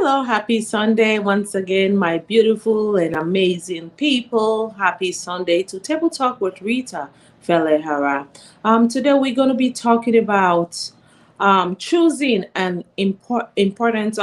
Hello, happy Sunday once again, my beautiful and amazing people. Happy Sunday to Table Talk with Rita Felehara. Today we're going to be talking about choosing an important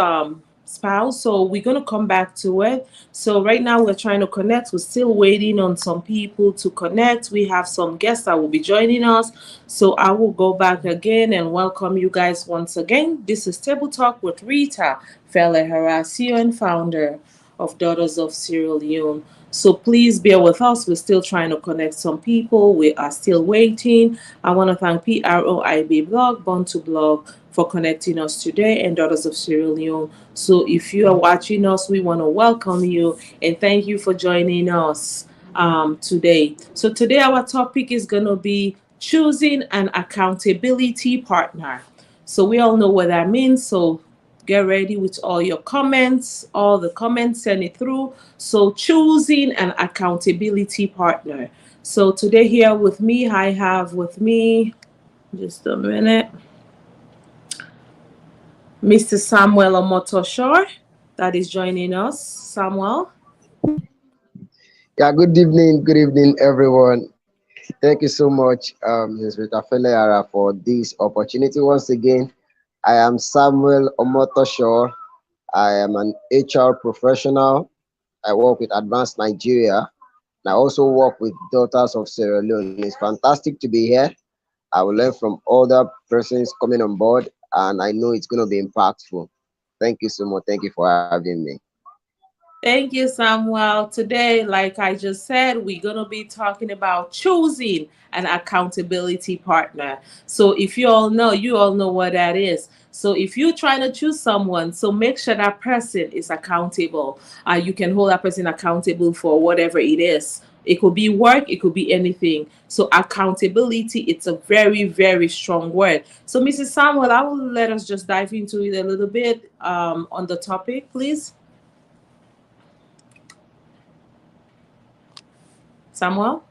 spouse. So we're going to come back to it. So right now we're trying to connect. We're still waiting on some people to connect. We have some guests that will be joining us. So I will go back again and welcome you guys once again. This is Table Talk with Rita Felehara, CEO and founder of Daughters of Sierra Leone. So please bear with us. We're still trying to connect some people. We are still waiting. I want to thank PROIB Blog, Born to Blog, for connecting us today and Daughters of Sierra Leone. So if you are watching us, we want to welcome you and thank you for joining us today. So today our topic is going to be choosing an accountability partner. So we all know what that means. So get ready with all your comments, all the comments, send it through. So choosing an accountability partner. So today here with me, I have with me, just a minute, Mr. Samuel Omotoshore that is joining us. Samuel. Yeah, good evening, everyone. Thank you so much, Ms. Rita Feleara, for this opportunity. Once again, I am Samuel Omotosho. I am an HR professional. I work with Advanced Nigeria, and I also work with Daughters of Sierra Leone. It's fantastic to be here. I will learn from other persons coming on board, and I know it's going to be impactful. Thank you so much. Thank you for having me. Thank you, Samuel. Today, like I just said, we're going to be talking about choosing an accountability partner. So, if you all know what that is. So, if you're trying to choose someone, so make sure that person is accountable. You can hold that person accountable for whatever it is. It could be work, it could be anything. So, accountability, it's a very, very strong word. So, Mrs. Samuel, I will let us just dive into it a little bit on the topic, please. Samuel?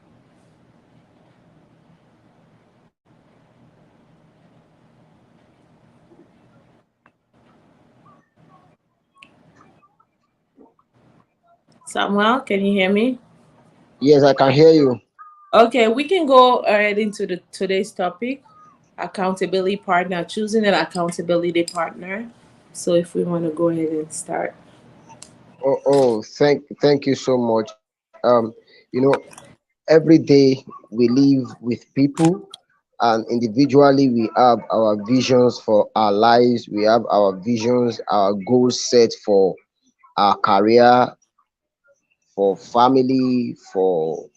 Samuel, can you hear me? Yes, I can hear you. Okay, we can go ahead into the today's topic, accountability partner, choosing an accountability partner. So if we want to go ahead and start. Thank you so much. Every day we live with people, and individually we have our visions for our lives. We have our visions, our goals set for our career, for family, for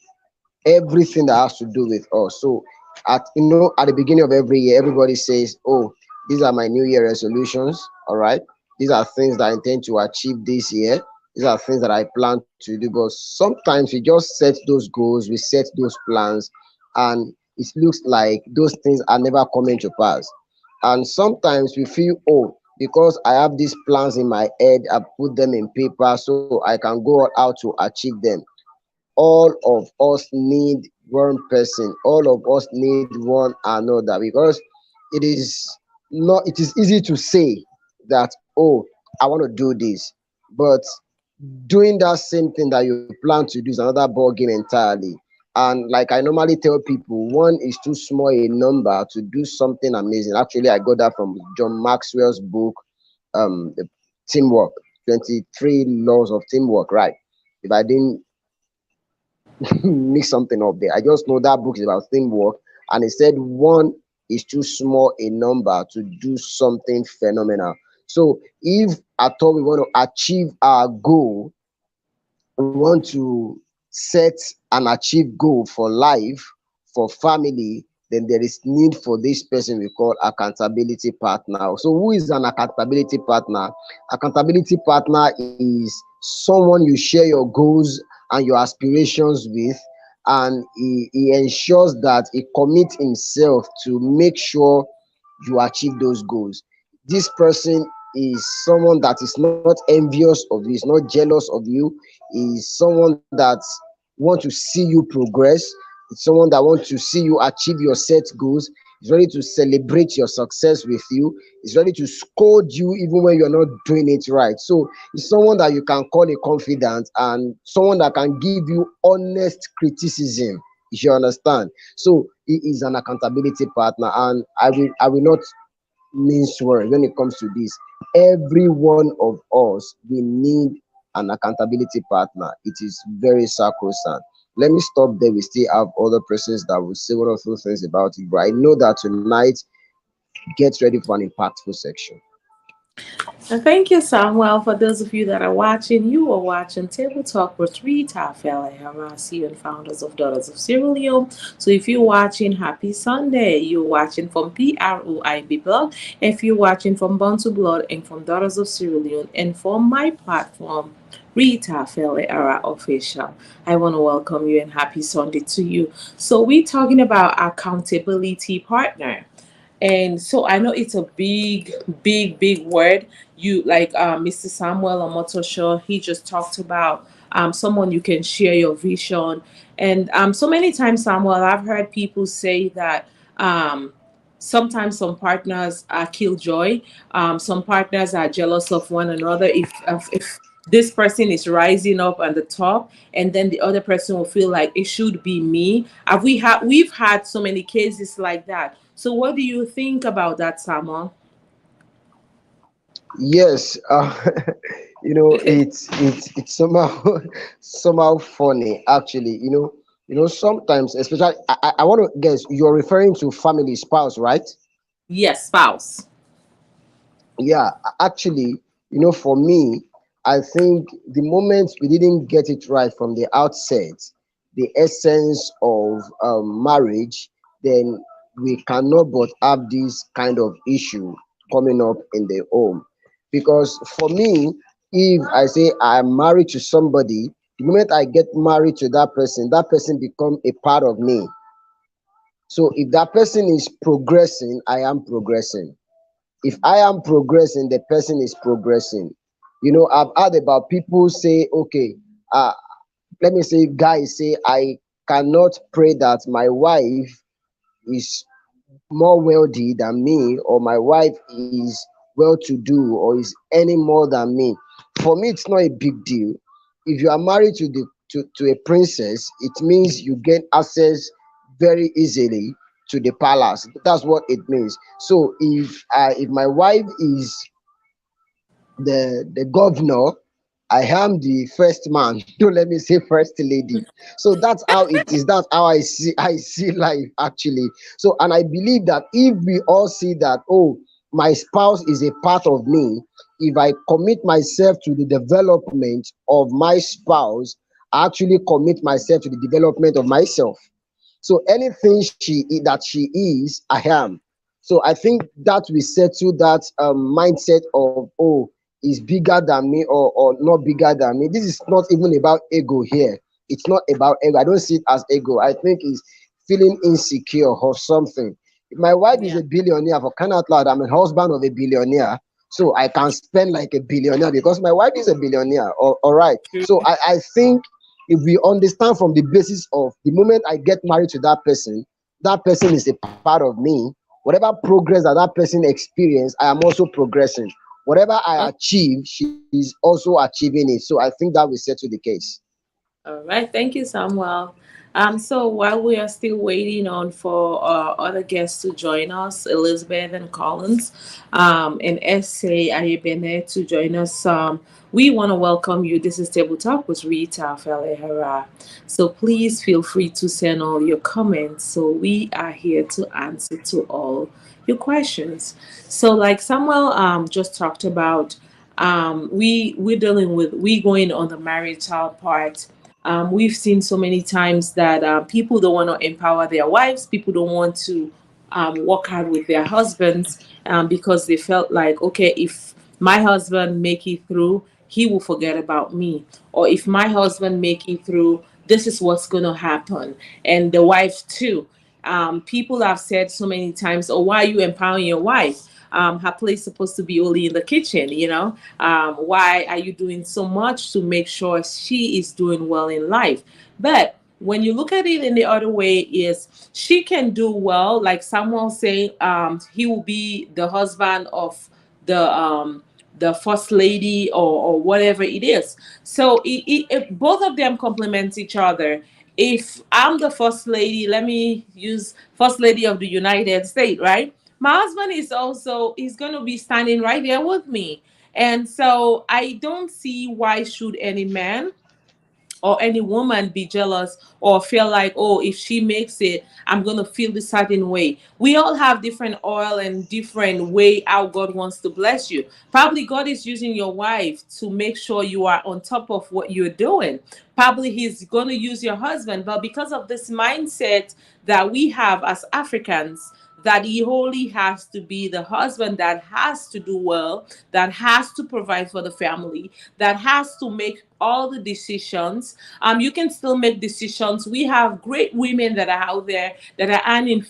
everything that has to do with us. So at the beginning of every year, everybody says, "Oh, these are my New Year resolutions." All right, these are things that I intend to achieve this year. These are things that I plan to do. But sometimes we just set those goals, we set those plans, and it looks like those things are never coming to pass. And sometimes we feel, oh, because I have these plans in my head, I put them in paper so I can go out to achieve them. All of us need one person, all of us need one another, because it is not it is easy to say that, oh, I want to do this, but doing that same thing that you plan to do is another ball game entirely. And like I normally tell people, one is too small a number to do something amazing. Actually, I got that from John Maxwell's book, the teamwork, 23 laws of teamwork, right? If I didn't mix something up there. I just know that book is about teamwork, and it said one is too small a number to do something phenomenal. So if at all we want to achieve our goal, we want to set and achieve goal for life, for family, then there is need for this person we call accountability partner. So who is an accountability partner? Accountability partner is someone you share your goals and your aspirations with, and he ensures that he commits himself to make sure you achieve those goals. This person is someone that is not envious of you, is not jealous of you, is someone that want to see you progress. It's someone that wants to see you achieve your set goals. Is ready to celebrate your success with you, is ready to scold you even when you're not doing it right. So it's someone that you can call a confidant, and someone that can give you honest criticism, if you understand. So he is an accountability partner, and I will not mince words when it comes to this. Every one of us, we need an accountability partner. It is very sacrosanct. Let me stop there. We still have other persons that will say one or two things about it, but I know that tonight, get ready for an impactful section. And thank you, Samuel. For those of you that are watching, you are watching Table Talk with Rita Fela CEO and founders of Daughters of Sierra Leone. So if you're watching, happy Sunday. You're watching from PROIB Blog. If you're watching from Bantu Blood and from Daughters of Sierra Leone and from my platform, Rita Fela Official. I want to welcome you and happy Sunday to you. So we're talking about accountability partner. And so I know it's a big, big, big word. You like Mr. Samuel Omotosho, he just talked about someone you can share your vision. And so many times, Samuel, I've heard people say that sometimes some partners are killjoy. Some partners are jealous of one another. If this person is rising up on the top, and then the other person will feel like it should be me. We've had so many cases like that. So what do you think about that, Samuel? Yes, it's somehow somehow funny actually. Sometimes, especially, I want to guess you're referring to family spouse, right? Yes, spouse. Yeah, actually, for me, I think the moment we didn't get it right from the outset, the essence of marriage, then we cannot but have this kind of issue coming up in the home. Because for me, if I say I'm married to somebody, the moment I get married to that person become a part of me. So if that person is progressing, I am progressing. If I am progressing, the person is progressing. I've heard about people say, okay, uh, let me say, guys say, I cannot pray that my wife is more wealthy than me, or my wife is well to do, or is earning more than me. For me, it's not a big deal. If you are married to a princess, it means you gain access very easily to the palace. That's what it means. So if my wife is the governor, I am the first man. Don't let me say first lady. So that's how it is. That's how I see life actually. So, and I believe that if we all see that, oh, my spouse is a part of me, if I commit myself to the development of my spouse, I actually commit myself to the development of myself. So anything that she is, I am. So I think that we settle that mindset of, oh, is bigger than me, or not bigger than me. This is not even about ego here. It's not about ego. I don't see it as ego. I think it's feeling insecure or something. If my wife is Yeah. a billionaire, for crying out loud, I'm a husband of a billionaire. So I can spend like a billionaire because my wife is a billionaire. All right. So I think if we understand from the basis of the moment I get married to that person is a part of me. Whatever progress that person experience, I am also progressing. Whatever I achieve, she is also achieving it. So I think that will settle the case. All right, thank you, Samuel. So while we are still waiting on for other guests to join us, Elizabeth and Collins, and Essay Ayebene to join us, we want to welcome you. This is Table Talk with Rita Felehara. So please feel free to send all your comments. So we are here to answer to all your questions. So like Samuel just talked about, we're dealing with we going on the marital part. We've seen so many times that people don't want to empower their wives. People don't want to work hard with their husbands because they felt like, okay, if my husband make it through, he will forget about me. Or if my husband make it through, this is what's going to happen. And the wife too. People have said so many times, oh, why are you empowering your wife? Her place is supposed to be only in the kitchen, you know? Why are you doing so much to make sure she is doing well in life? But when you look at it in the other way, is she can do well, like someone saying he will be the husband of the first lady, or whatever it is. So both of them complement each other. If I'm the first lady, let me use first lady of the United States, right? My husband is also, he's going to be standing right there with me. And so I don't see why should any man or any woman be jealous or feel like, oh, if she makes it, I'm going to feel the certain way. We all have different oil and different way how God wants to bless you. Probably God is using your wife to make sure you are on top of what you're doing. Probably he's going to use your husband, but because of this mindset that we have as Africans, that he only has to be the husband that has to do well, that has to provide for the family, that has to make all the decisions. You can still make decisions. We have great women that are out there that are earning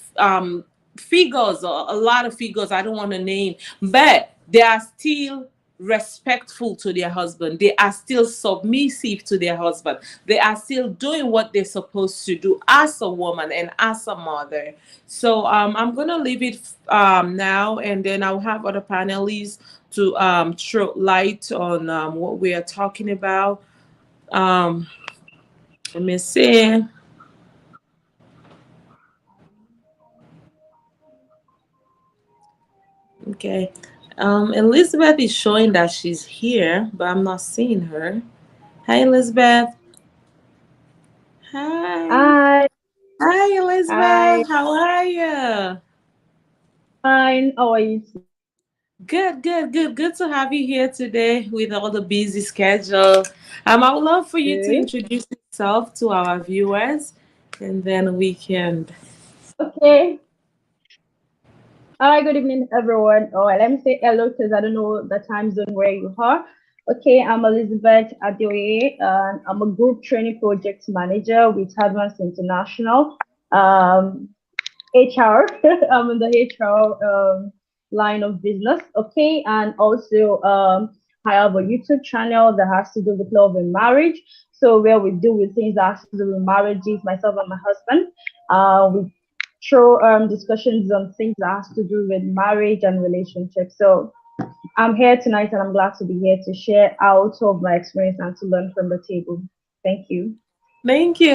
figures, or a lot of figures I don't want to name, but they are still respectful to their husband. They are still submissive to their husband. They are still doing what they're supposed to do as a woman and as a mother. So I'm gonna leave it now, and then I'll have other panelists to throw light on what we are talking about. Um, Let me see. Okay. Elizabeth is showing that she's here, but I'm not seeing her. Hi, Elizabeth. Hi. Hi, Hi, hi, Elizabeth. How are you? fine. How are you? Good, good, good. Good to have you here today with all the busy schedule. I would love for you to Too? introduce yourself to our viewers, and then we can. Okay. Hi, good evening, everyone. Oh, let me say hello because I don't know the time zone where you are. Okay, I'm Elizabeth Adeoye, and I'm a group training project manager with Advance International. Um, HR. I'm in the HR line of business. Okay, and also I have a YouTube channel that has to do with love and marriage. So where we do with things that has to do with marriages, myself and my husband. We throw discussions on things that has to do with marriage and relationships. So I'm here tonight, and I'm glad to be here to share out of my experience and to learn from the table. Thank you. Thank you,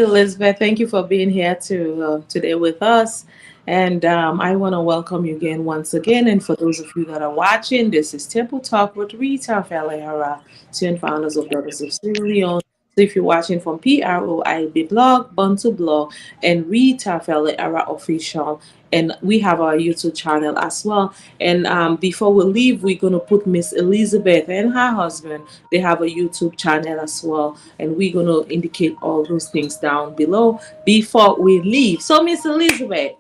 Elizabeth. Thank you for being here today with us. And I want to welcome you again, once again. And for those of you that are watching, this is Temple Talk with Rita Falehara, twin founders of Daughters of Sierra Leone. So if you're watching from PROIB blog, Bantu blog, and Rita Falehara official, and we have our YouTube channel as well. And before we leave, we're going to put Miss Elizabeth and her husband. They have a YouTube channel as well, and we're going to indicate all those things down below before we leave. So, Miss Elizabeth,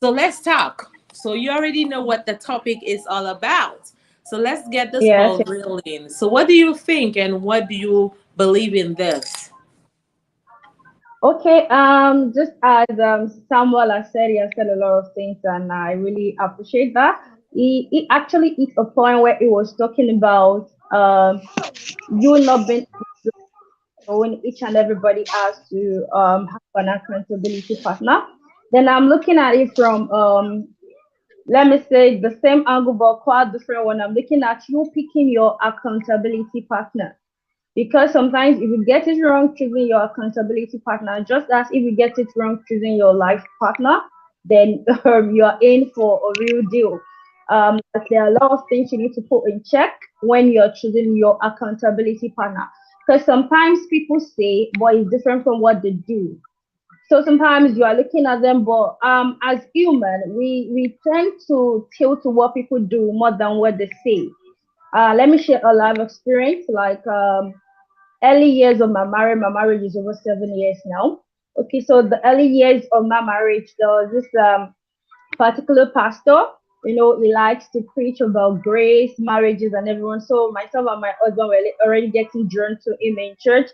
so let's talk. So you already know what the topic is all about. So let's get this Yes. ball rolling. So what do you think, and what do you believe in this? Okay, just as Samuel has said, he has said a lot of things, and I really appreciate that. He actually hit a point where he was talking about you not being when each and everybody has to have an accountability partner. Then I'm looking at it from let me say the same angle but quite different one. I'm looking at you picking your accountability partner. Because sometimes if you get it wrong choosing your accountability partner, just as if you get it wrong choosing your life partner, then you are in for a real deal. But there are a lot of things you need to put in check when you're choosing your accountability partner. Because sometimes people say, but it's different from what they do. So sometimes you are looking at them, but as human, we tend to tilt to what people do more than what they say. Let me share a life experience. Like early years of my marriage is over 7 years now. Okay, so the early years of my marriage, there was this particular pastor. He likes to preach about grace, marriages, and everyone. So myself and my husband were already getting drawn to him in church.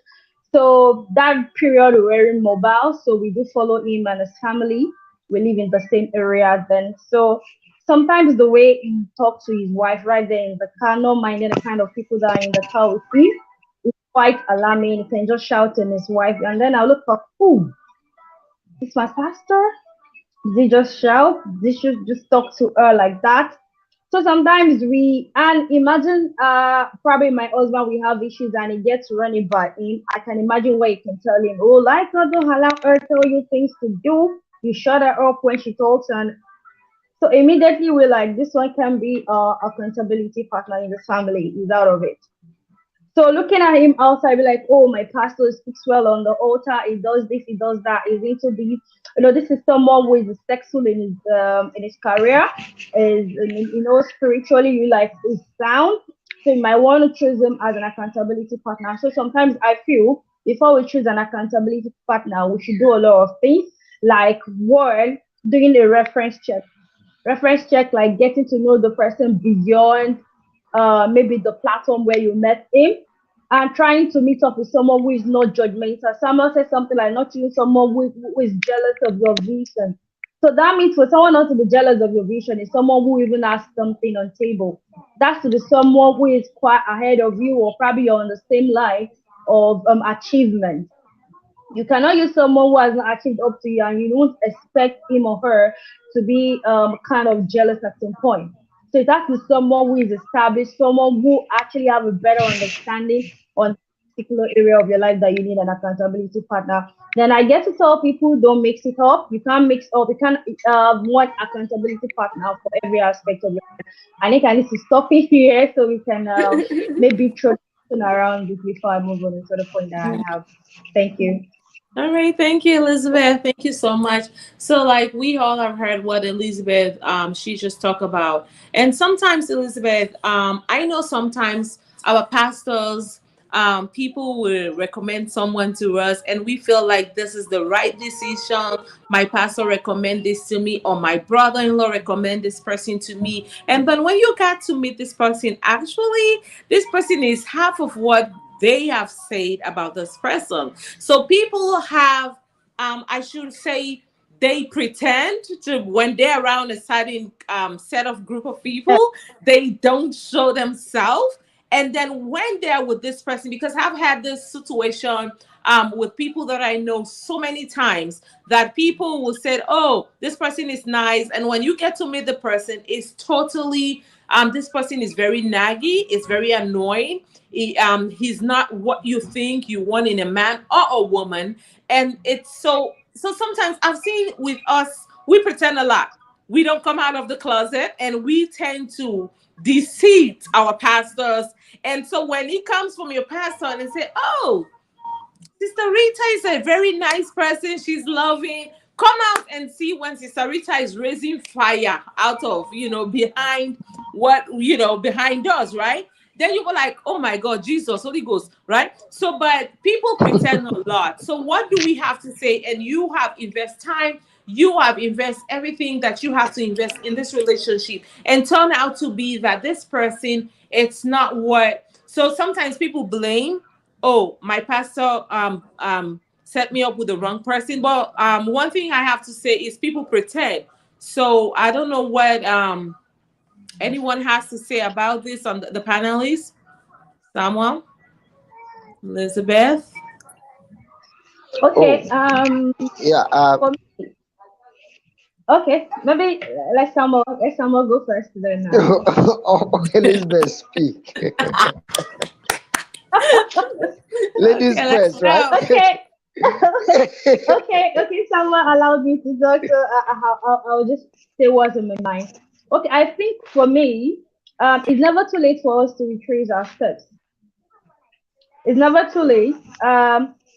So that period we were in mobile, so we do follow him and his family. We live in the same area then. So sometimes the way he talked to his wife right there in the car, not minding the kind of people that are in the car with him, quite alarming. He can just shout on his wife, and then I look up, who is my pastor? Did he just shout? Did she just talk to her like that? So sometimes and imagine probably my husband we have issues and he gets running by him. I can imagine where you can tell him, oh, like not to allow her tell you things to do. You shut her up when she talks, and so immediately we're like, this one can be accountability partner in the family. He's out of it. So looking at him outside, be like, oh, my pastor speaks well on the altar. He does this, he does that. He's into the, this is someone who is successful in his career. Is spiritually, you like is sound. So you might want to choose him as an accountability partner. So sometimes I feel before we choose an accountability partner, we should do a lot of things. Like one, doing a reference check. Reference check, like getting to know the person beyond maybe the platform where you met him, and trying to meet up with someone who is not judgmental. Someone said something like not choosing someone who is jealous of your vision. So that means for someone not to be jealous of your vision is someone who even has something on table. That's to be someone who is quite ahead of you, or probably you're on the same line of achievement. You cannot use someone who has not achieved up to you, and you don't expect him or her to be kind of jealous at some point. So it has to be someone who is established, someone who actually have a better understanding on a particular area of your life that you need an accountability partner. Then I get to tell people, don't mix it up. You can't mix up. You can't one accountability partner for every aspect of your life. I think I need to stop it here so we can maybe throw around it before I move on to the point that I have. Thank you. All right, thank you, Elizabeth. Thank you so much. So, like, we all have heard what Elizabeth she just talked about, and sometimes Elizabeth, I know sometimes our pastors, people will recommend someone to us, and we feel like this is the right decision. My pastor recommend this to me, or my brother-in-law recommend this person to me, and then when you got to meet this person, actually, this person is half of what they have said about this person. So people have, I should say, they pretend to, when they're around a certain set of group of people, they don't show themselves. And then when they're with this person, because I've had this situation with people that I know so many times, that people will say, oh, this person is nice. And when you get to meet the person, it's totally, this person is very naggy, it's very annoying. He's not what you think you want in a man or a woman. And it's so sometimes I've seen with us, we pretend a lot. We don't come out of the closet, and we tend to deceive our pastors. And so when it comes from your pastor and they say, oh, Sister Rita is a very nice person, she's loving, come out and see when Sister Rita is raising fire out of, behind behind us, right? Then you were like, oh my God, Jesus, Holy Ghost, right? So, but people pretend a lot. So what do we have to say? And you have invest time, you have invest everything that you have to invest in this relationship, and turn out to be that this person, it's not what. So sometimes people blame, oh, my pastor set me up with the wrong person. But one thing I have to say is people pretend. So I don't know what anyone has to say about this on the panelists. Someone? Elizabeth? Okay. Yeah. Okay. Maybe let someone go first then. Okay, Elizabeth, speak. Ladies Okay, first, right? Okay. Okay. Someone allowed me to talk, so I'll just say what's in my mind. Okay, I think for me, it's never too late for us to retrace our steps. It's never too late.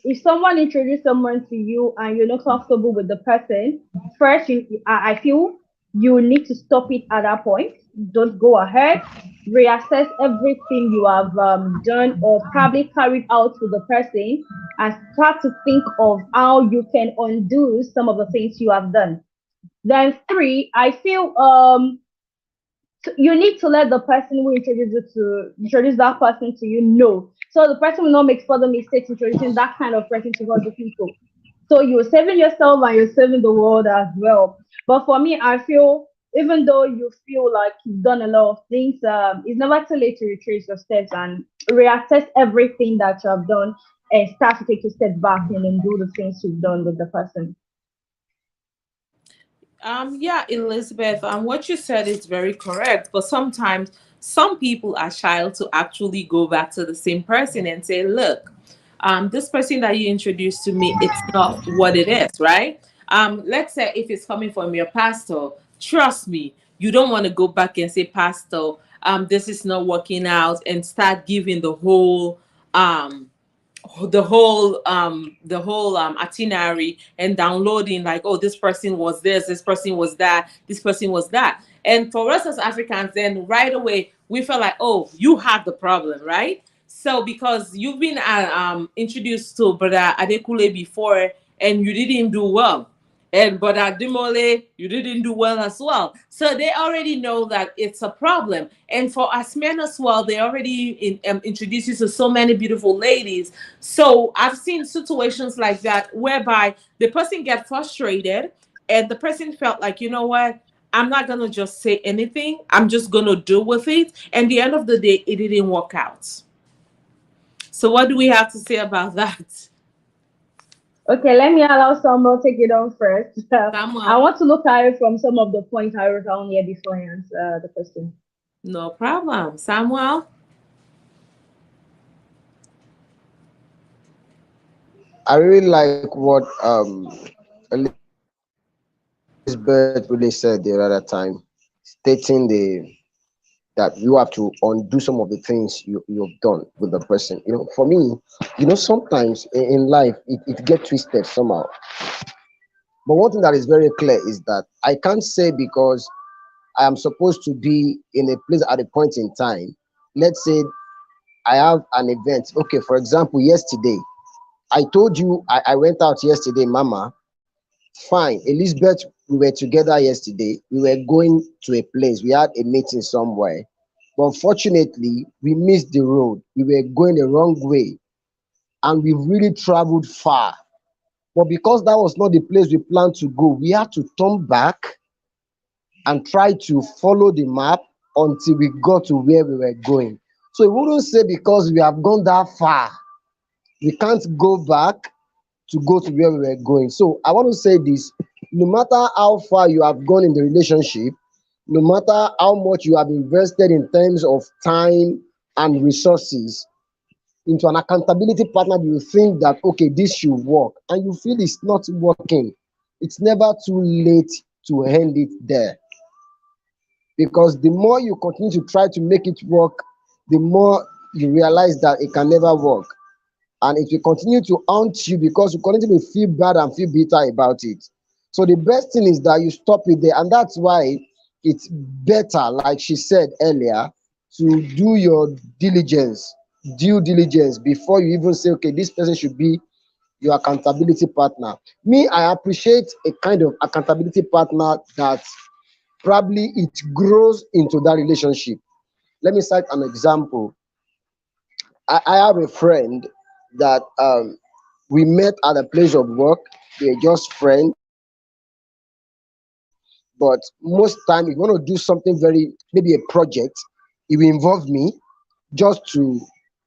If someone introduced someone to you and you're not comfortable with the person, first, I feel you need to stop it at that point. Don't go ahead. Reassess everything you have done or probably carried out with the person, and start to think of how you can undo some of the things you have done. Then three, I feel you need to let the person who introduce that person to you know, so the person will not make further mistakes introducing that kind of person to other people. So you're saving yourself and you're saving the world as well. But for me, I feel even though you feel like you've done a lot of things, it's never too late to retrace your steps and reassess everything that you have done and start to take a step back and then do the things you've done with the person. Yeah, Elizabeth, what you said is very correct. But sometimes some people are shy to actually go back to the same person and say, look, this person that you introduced to me, it's not what it is, right? Let's say if it's coming from your pastor, trust me, you don't want to go back and say, Pastor, this is not working out, and start giving um the whole itinerary and downloading, like, oh, this person was this person was that, this person was that. And for us as Africans, then right away we felt like, oh, you have the problem, right? So because you've been introduced to Brother Adekule before and you didn't do well, and but at Dimole, you didn't do well as well. So they already know that it's a problem. And for us men as well, they already introduce you to so many beautiful ladies. So I've seen situations like that whereby the person get frustrated and the person felt like, you know what? I'm not gonna just say anything. I'm just gonna deal with it. And the end of the day, it didn't work out. So what do we have to say about that? Okay, let me allow someone take it on first. I Samuel, want to look at it from some of the points I wrote down here before I answer the question. no problem. Samuel. I really like what Elizabeth really said the other time, stating that you have to undo some of the things you've done with the person. For me, sometimes in life it get twisted somehow. But one thing that is very clear is that I can't say because I am supposed to be in a place at a point in time. Let's say I have an event. Okay, for example, yesterday, I told you I went out yesterday, Mama. Fine. Elizabeth, we were together yesterday. We were going to a place. We had a meeting somewhere. But unfortunately, we missed the road. We were going the wrong way and we really traveled far. But because that was not the place we planned to go, we had to turn back and try to follow the map until we got to where we were going. So we wouldn't say because we have gone that far, we can't go back to go to where we were going. So I want to say this: no matter how far you have gone in the relationship, no matter how much you have invested in terms of time and resources into an accountability partner, you think that okay, this should work, and you feel it's not working, it's never too late to end it there. Because the more you continue to try to make it work, the more you realize that it can never work. And it will continue to haunt you because you continue to feel bad and feel bitter about it. So the best thing is that you stop it there. And that's why it's better, like she said earlier, to do your due diligence before you even say, okay, this person should be your accountability partner. Me, I appreciate a kind of accountability partner that probably it grows into that relationship. Let me cite an example. I have a friend that we met at a place of work. We are just friends, but most time if you want to do something very, maybe a project, it will involve me just to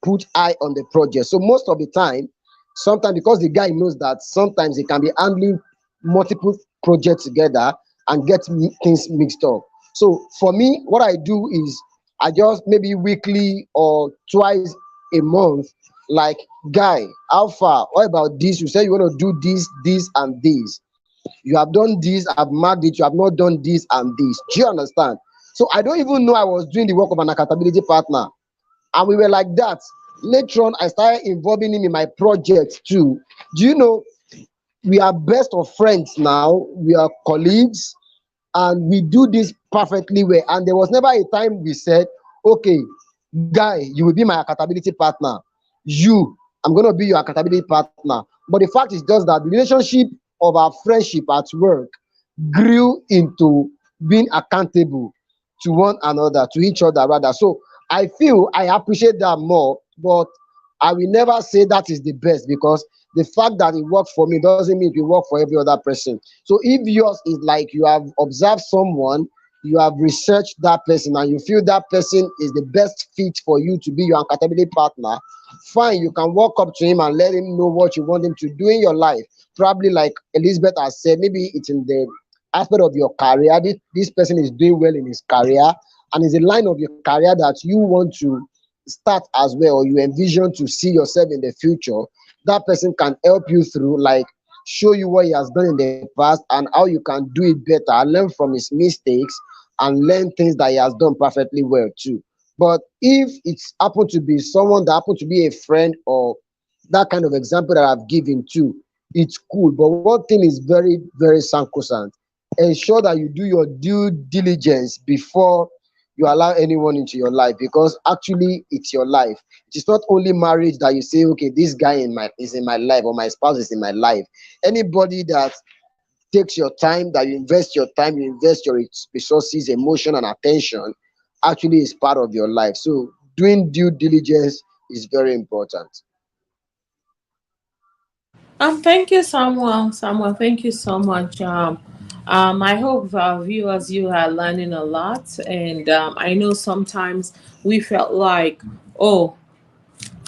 put eye on the project. So most of the time, sometimes because the guy knows that sometimes he can be handling multiple projects together and get things mixed up. So for me, what I do is I just maybe weekly or twice a month, like, guy, how far? What about this? You said you want to do this, and this. You have done this, I've marked it, you have not done this and this. Do you understand? So I don't even know I was doing the work of an accountability partner. And we were like that. Later on, I started involving him in my project too. Do you know, we are best of friends now, we are colleagues, and we do this perfectly well. And there was never a time we said, okay, guy, you will be my accountability partner. You, I'm going to be your accountability partner. But the fact is just that the relationship of our friendship at work grew into being accountable to one another, to each other rather. So I feel I appreciate that more, but I will never say that is the best because the fact that it works for me doesn't mean it will work for every other person. So if yours is like you have observed someone, you have researched that person and you feel that person is the best fit for you to be your accountability partner, fine, you can walk up to him and let him know what you want him to do in your life. Probably like Elizabeth has said, maybe it's in the aspect of your career. This person is doing well in his career and is a line of your career that you want to start as well, or you envision to see yourself in the future. That person can help you through, like show you what he has done in the past and how you can do it better, learn from his mistakes, and learn things that he has done perfectly well too. But if it's happened to be someone that happened to be a friend, or that kind of example that I've given too, it's cool. But one thing is very, very sacrosanct. Ensure that you do your due diligence before you allow anyone into your life, because actually it's your life. It is not only marriage that you say, okay, this guy is in my life, or my spouse is in my life. Anybody that takes your time, that you invest your resources, emotion, and attention, actually is part of your life. So doing due diligence is very important. Thank you, Samuel. Samuel, thank you so much. I hope viewers, you are learning a lot, and I know sometimes we felt like, oh,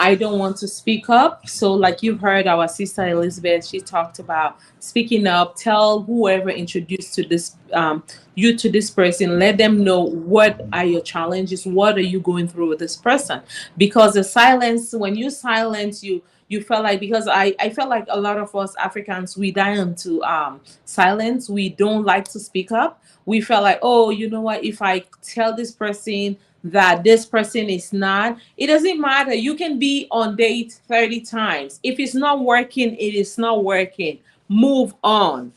I don't want to speak up. So, like you heard our sister Elizabeth, she talked about speaking up. Tell whoever introduced to this you to this person. Let them know what are your challenges. What are you going through with this person? Because the silence, when you silence, you felt like, because I felt like a lot of us Africans, we die into silence. We don't like to speak up. We felt like, oh, you know what? If I tell this person that this person is not, it doesn't matter. You can be on date 30 times. If it's not working, it is not working. Move on.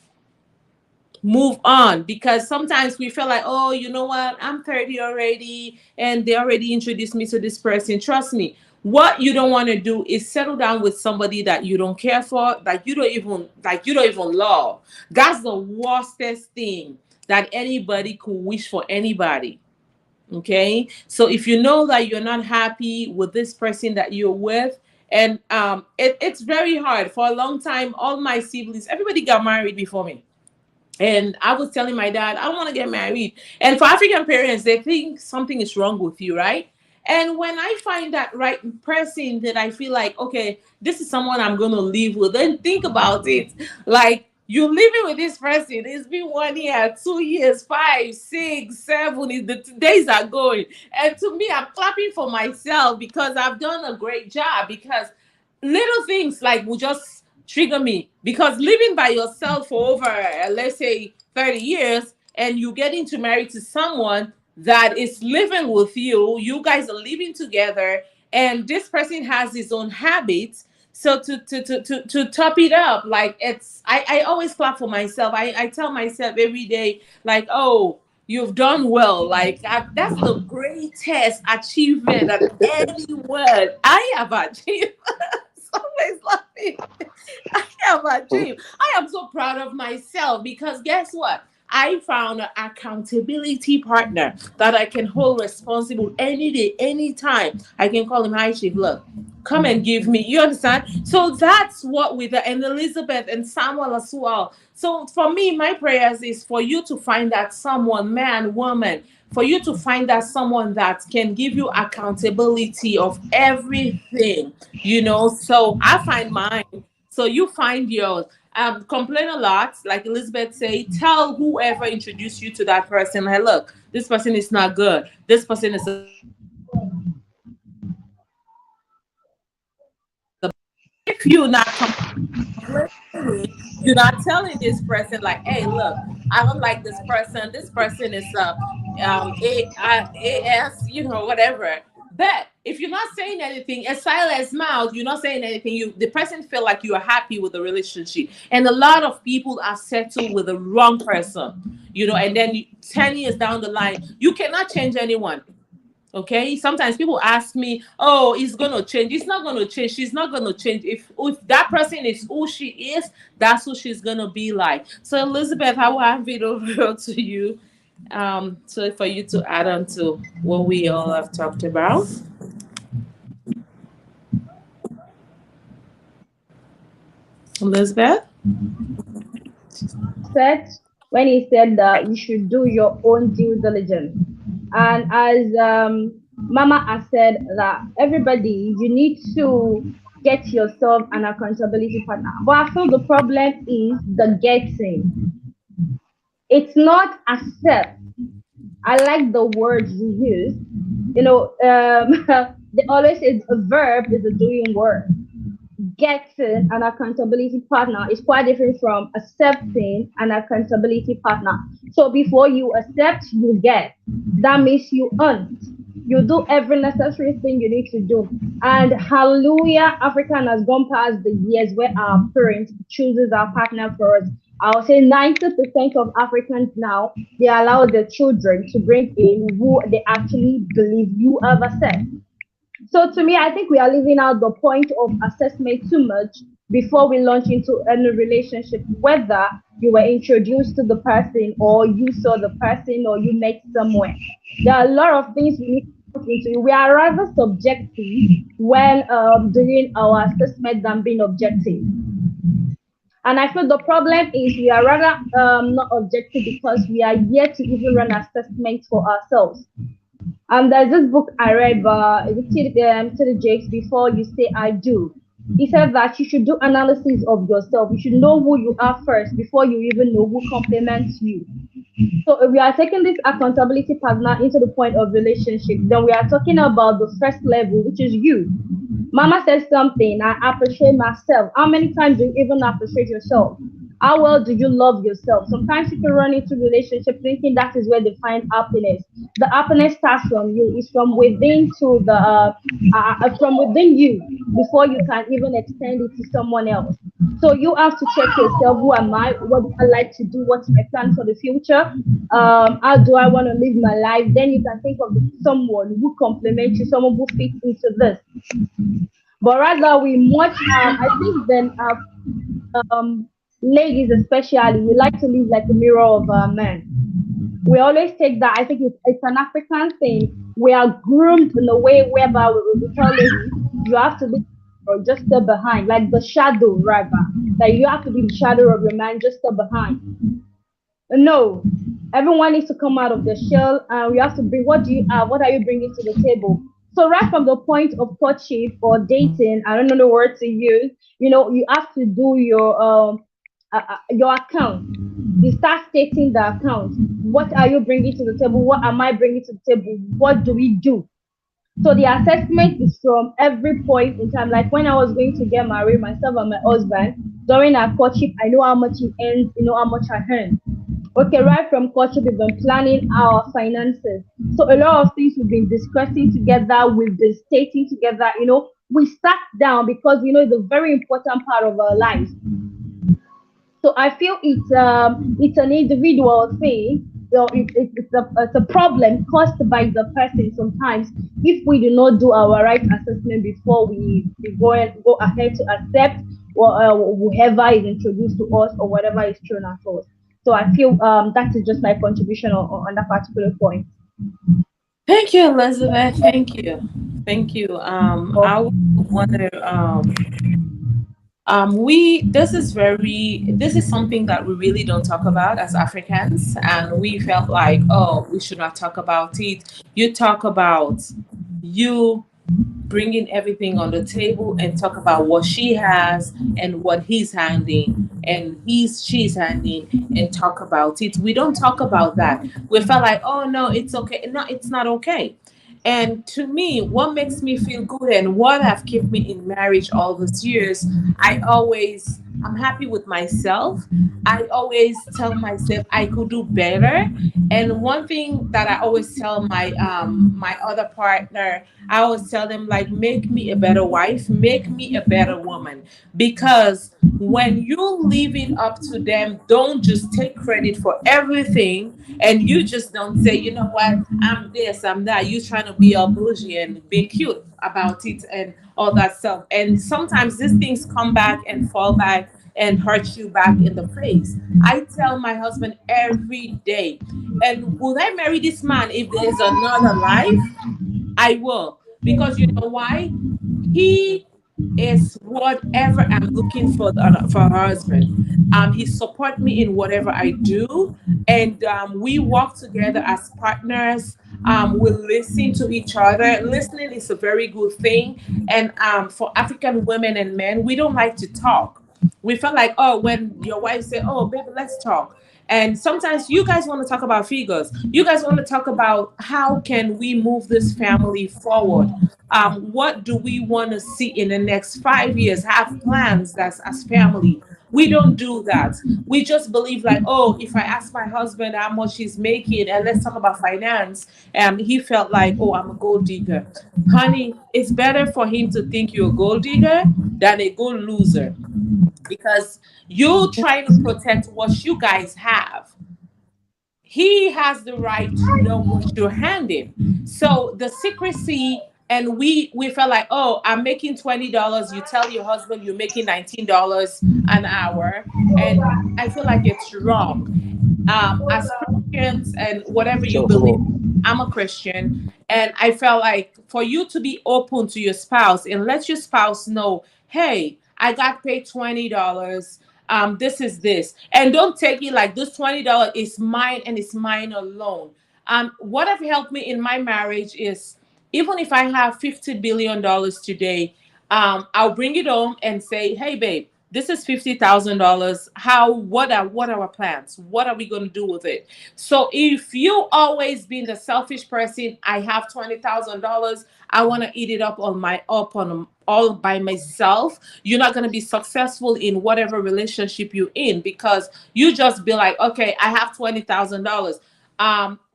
Move on, because sometimes we feel like, oh, you know what, I'm 30 already and they already introduced me to this person. Trust me, what you don't want to do is settle down with somebody that you don't care for, that you don't even love. That's the worstest thing that anybody could wish for anybody. Okay, so if you know that you're not happy with this person that you're with, and it's very hard. For a long time, all my siblings, everybody got married before me, and I was telling my dad, I don't want to get married. And for African parents, they think something is wrong with you, right? And when I find that right person, that I feel like, okay, this is someone I'm going to live with, then think about it. Like, you're living with this person. It's been 1 year, 2 years, 5, 6, 7. The days are going. And to me, I'm clapping for myself because I've done a great job. Because little things like will just trigger me, because living by yourself for over let's say 30 years, and you getting to marry to someone that is living with you, you guys are living together, and this person has his own habits. So to top it up, like, I always clap for myself. I tell myself every day, like, oh, you've done well. Like, that's the greatest achievement that anyone I have achieved. Always laughing. I have a dream. I am so proud of myself, because guess what? I found an accountability partner that I can hold responsible any day, anytime. I can call him, hi, Chief, look, come and give me. You understand? So that's what with the, and Elizabeth and Samuel as well. So for me, my prayers is for you to find that someone, man, woman, for you to find that someone that can give you accountability of everything, So I find mine. So you find yours. Complain a lot, like Elizabeth say. Tell whoever introduced you to that person, hey, look, this person is not good. This person is a if you're not complaining, you're not telling this person like, hey, look, I don't like this person. This person is AS, whatever. But if you're not saying anything, a silent mouth, you're not saying anything, the person feel like you are happy with the relationship. And a lot of people are settled with the wrong person, and then 10 years down the line, you cannot change anyone. Okay, sometimes people ask me, oh, it's gonna change. It's not gonna change. She's not gonna change. If that person is who she is, that's who she's gonna be like. So Elizabeth, I will hand it over to you, so for you to add on to what we all have talked about. Elizabeth. Set. when he said that you should do your own due diligence. And as Mama has said, that everybody, you need to get yourself an accountability partner. But I feel the problem is the getting. It's not accept. I like the words you use. You know, they always say a verb is a doing word. Getting an accountability partner is quite different from accepting an accountability partner. So before you accept, you get. That means you earn. You do every necessary thing you need to do. And hallelujah, African has gone past the years where our parents chooses our partner for us. I'll say 90% of Africans now, they allow their children to bring in who they actually believe you have accept. So to me, I think we are leaving out the point of assessment too much before we launch into any relationship, whether you were introduced to the person or you saw the person or you met somewhere. There are a lot of things we need to look into. We are rather subjective when doing our assessment than being objective. And I feel the problem is we are rather not objective because we are yet to even run assessments for ourselves. There's this book I read by T.D. Jakes, Before You Say I Do. He said that you should do analysis of yourself. You should know who you are first before you even know who complements you. So if we are taking this accountability partner into the point of relationship, then we are talking about the first level, which is you. Mama says something, I appreciate myself. How many times do you even appreciate yourself? How well do you love yourself? Sometimes people run into relationship thinking that is where they find happiness. The happiness starts from you. It's from within to the from within you before you can even extend it to someone else. So you have to check yourself. Who am I? What do I like to do? What's my plan for the future? How do I want to live my life? Then you can think of someone who complements you, someone who fits into this. But rather, we much I think then ladies especially, we like to live like a mirror of men. We always take that. I think it's an African thing. We are groomed in a way whereby we tell ladies, you have to be or just stay behind, like the shadow rather. That you have to be the shadow of your man, just stay behind. No, everyone needs to come out of the shell, and we have to bring. What do you have? What are you bringing to the table? So right from the point of courtship or dating, I don't know the word to use. You know, you have to do your account. You start stating the account. What are you bringing to the table? What am I bringing to the table? What do we do? So the assessment is from every point in time. Like when I was going to get married, myself and my husband, during our courtship, I know how much he earns, you know how much I earn. Okay, right from courtship, we've been planning our finances. So a lot of things we've been discussing together, we've been stating together, you know, we sat down because we know it's a very important part of our lives. So I feel it's an individual thing. So it's a problem caused by the person sometimes if we do not do our right assessment before we go ahead to accept whoever is introduced to us or whatever is thrown at us. So I feel that is just my contribution on that particular point. Thank you, Elizabeth. Thank you. Thank you. I would wonder this is something that we really don't talk about as Africans, and we felt like, oh, we should not talk about it. You talk about you bringing everything on the table and talk about what she has and what he's handing and she's handing and talk about it. We don't talk about that. We felt like, oh no, it's okay. No, it's not okay. And to me, what makes me feel good and what have kept me in marriage all these years, I'm happy with myself. I always tell myself I could do better. And one thing that I always tell my other partner, I always tell them, like, make me a better wife, make me a better woman. Because when you leave it up to them, don't just take credit for everything, and you just don't say, you know what, I'm this, I'm that. You trying to be all bougie and be cute about it and all that stuff. And sometimes these things come back and fall back and hurt you back in the face. I tell my husband every day, and would I marry this man if there's another life? I will. Because you know why? He is whatever I'm looking for a husband. He support me in whatever I do, and we work together as partners. We listen to each other. Listening is a very good thing, and for African women and men, we don't like to talk. We felt like, oh, when your wife say, oh baby, let's talk, and sometimes you guys want to talk about figures, you guys want to talk about how can we move this family forward, what do we want to see in the next 5 years, have plans that's as family. We don't do that. We just believe like, oh, if I ask my husband how much he's making and let's talk about finance, and he felt like, oh, I'm a gold digger. Honey, it's better for him to think you're a gold digger than a gold loser, because you trying to protect what you guys have. He has the right to know what you're handing. So the secrecy, and we felt like, oh, I'm making $20. You tell your husband you're making $19 an hour, and I feel like it's wrong. As Christians and whatever you believe, I'm a Christian, and I felt like for you to be open to your spouse and let your spouse know, hey, I got paid $20. This is this, and don't take it like this $20 is mine and it's mine alone. What have helped me in my marriage is, even if I have $50 billion today, I'll bring it home and say, hey babe, this is $50,000. What are our plans? What are we going to do with it? So if you always been the selfish person, I have $20,000, I want to eat it up on all by myself. You're not going to be successful in whatever relationship you're in, because you just be like, okay, I have $20,000.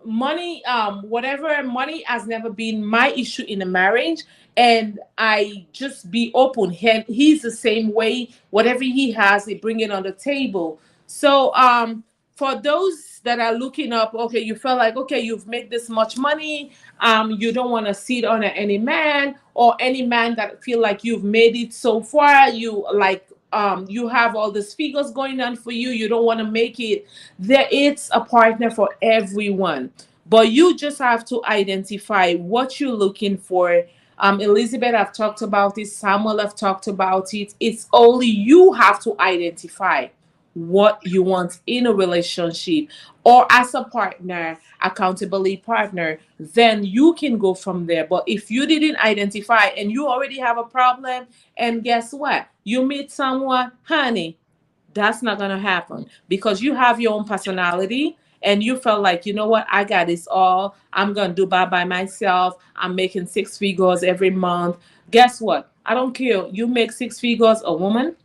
Money, whatever, money has never been my issue in a marriage, and I just be open. He's the same way. Whatever he has, he bring it on the table. So for those that are looking up, okay, you feel like, okay, you've made this much money, you don't want to sit on any man, or any man that feel like you've made it so far, you like, you have all these figures going on for you, you don't want to make it. There it's a partner for everyone, but you just have to identify what you're looking for. Elizabeth have talked about it, Samuel have talked about it. It's only you have to identify what you want in a relationship or as a partner, accountability partner, then you can go from there. But if you didn't identify and you already have a problem, and guess what, you meet someone, honey, that's not going to happen, because you have your own personality, and you felt like, you know what, I got this all, I'm going to do by myself, I'm making six figures every month. Guess what, I don't care, you make six figures, a woman,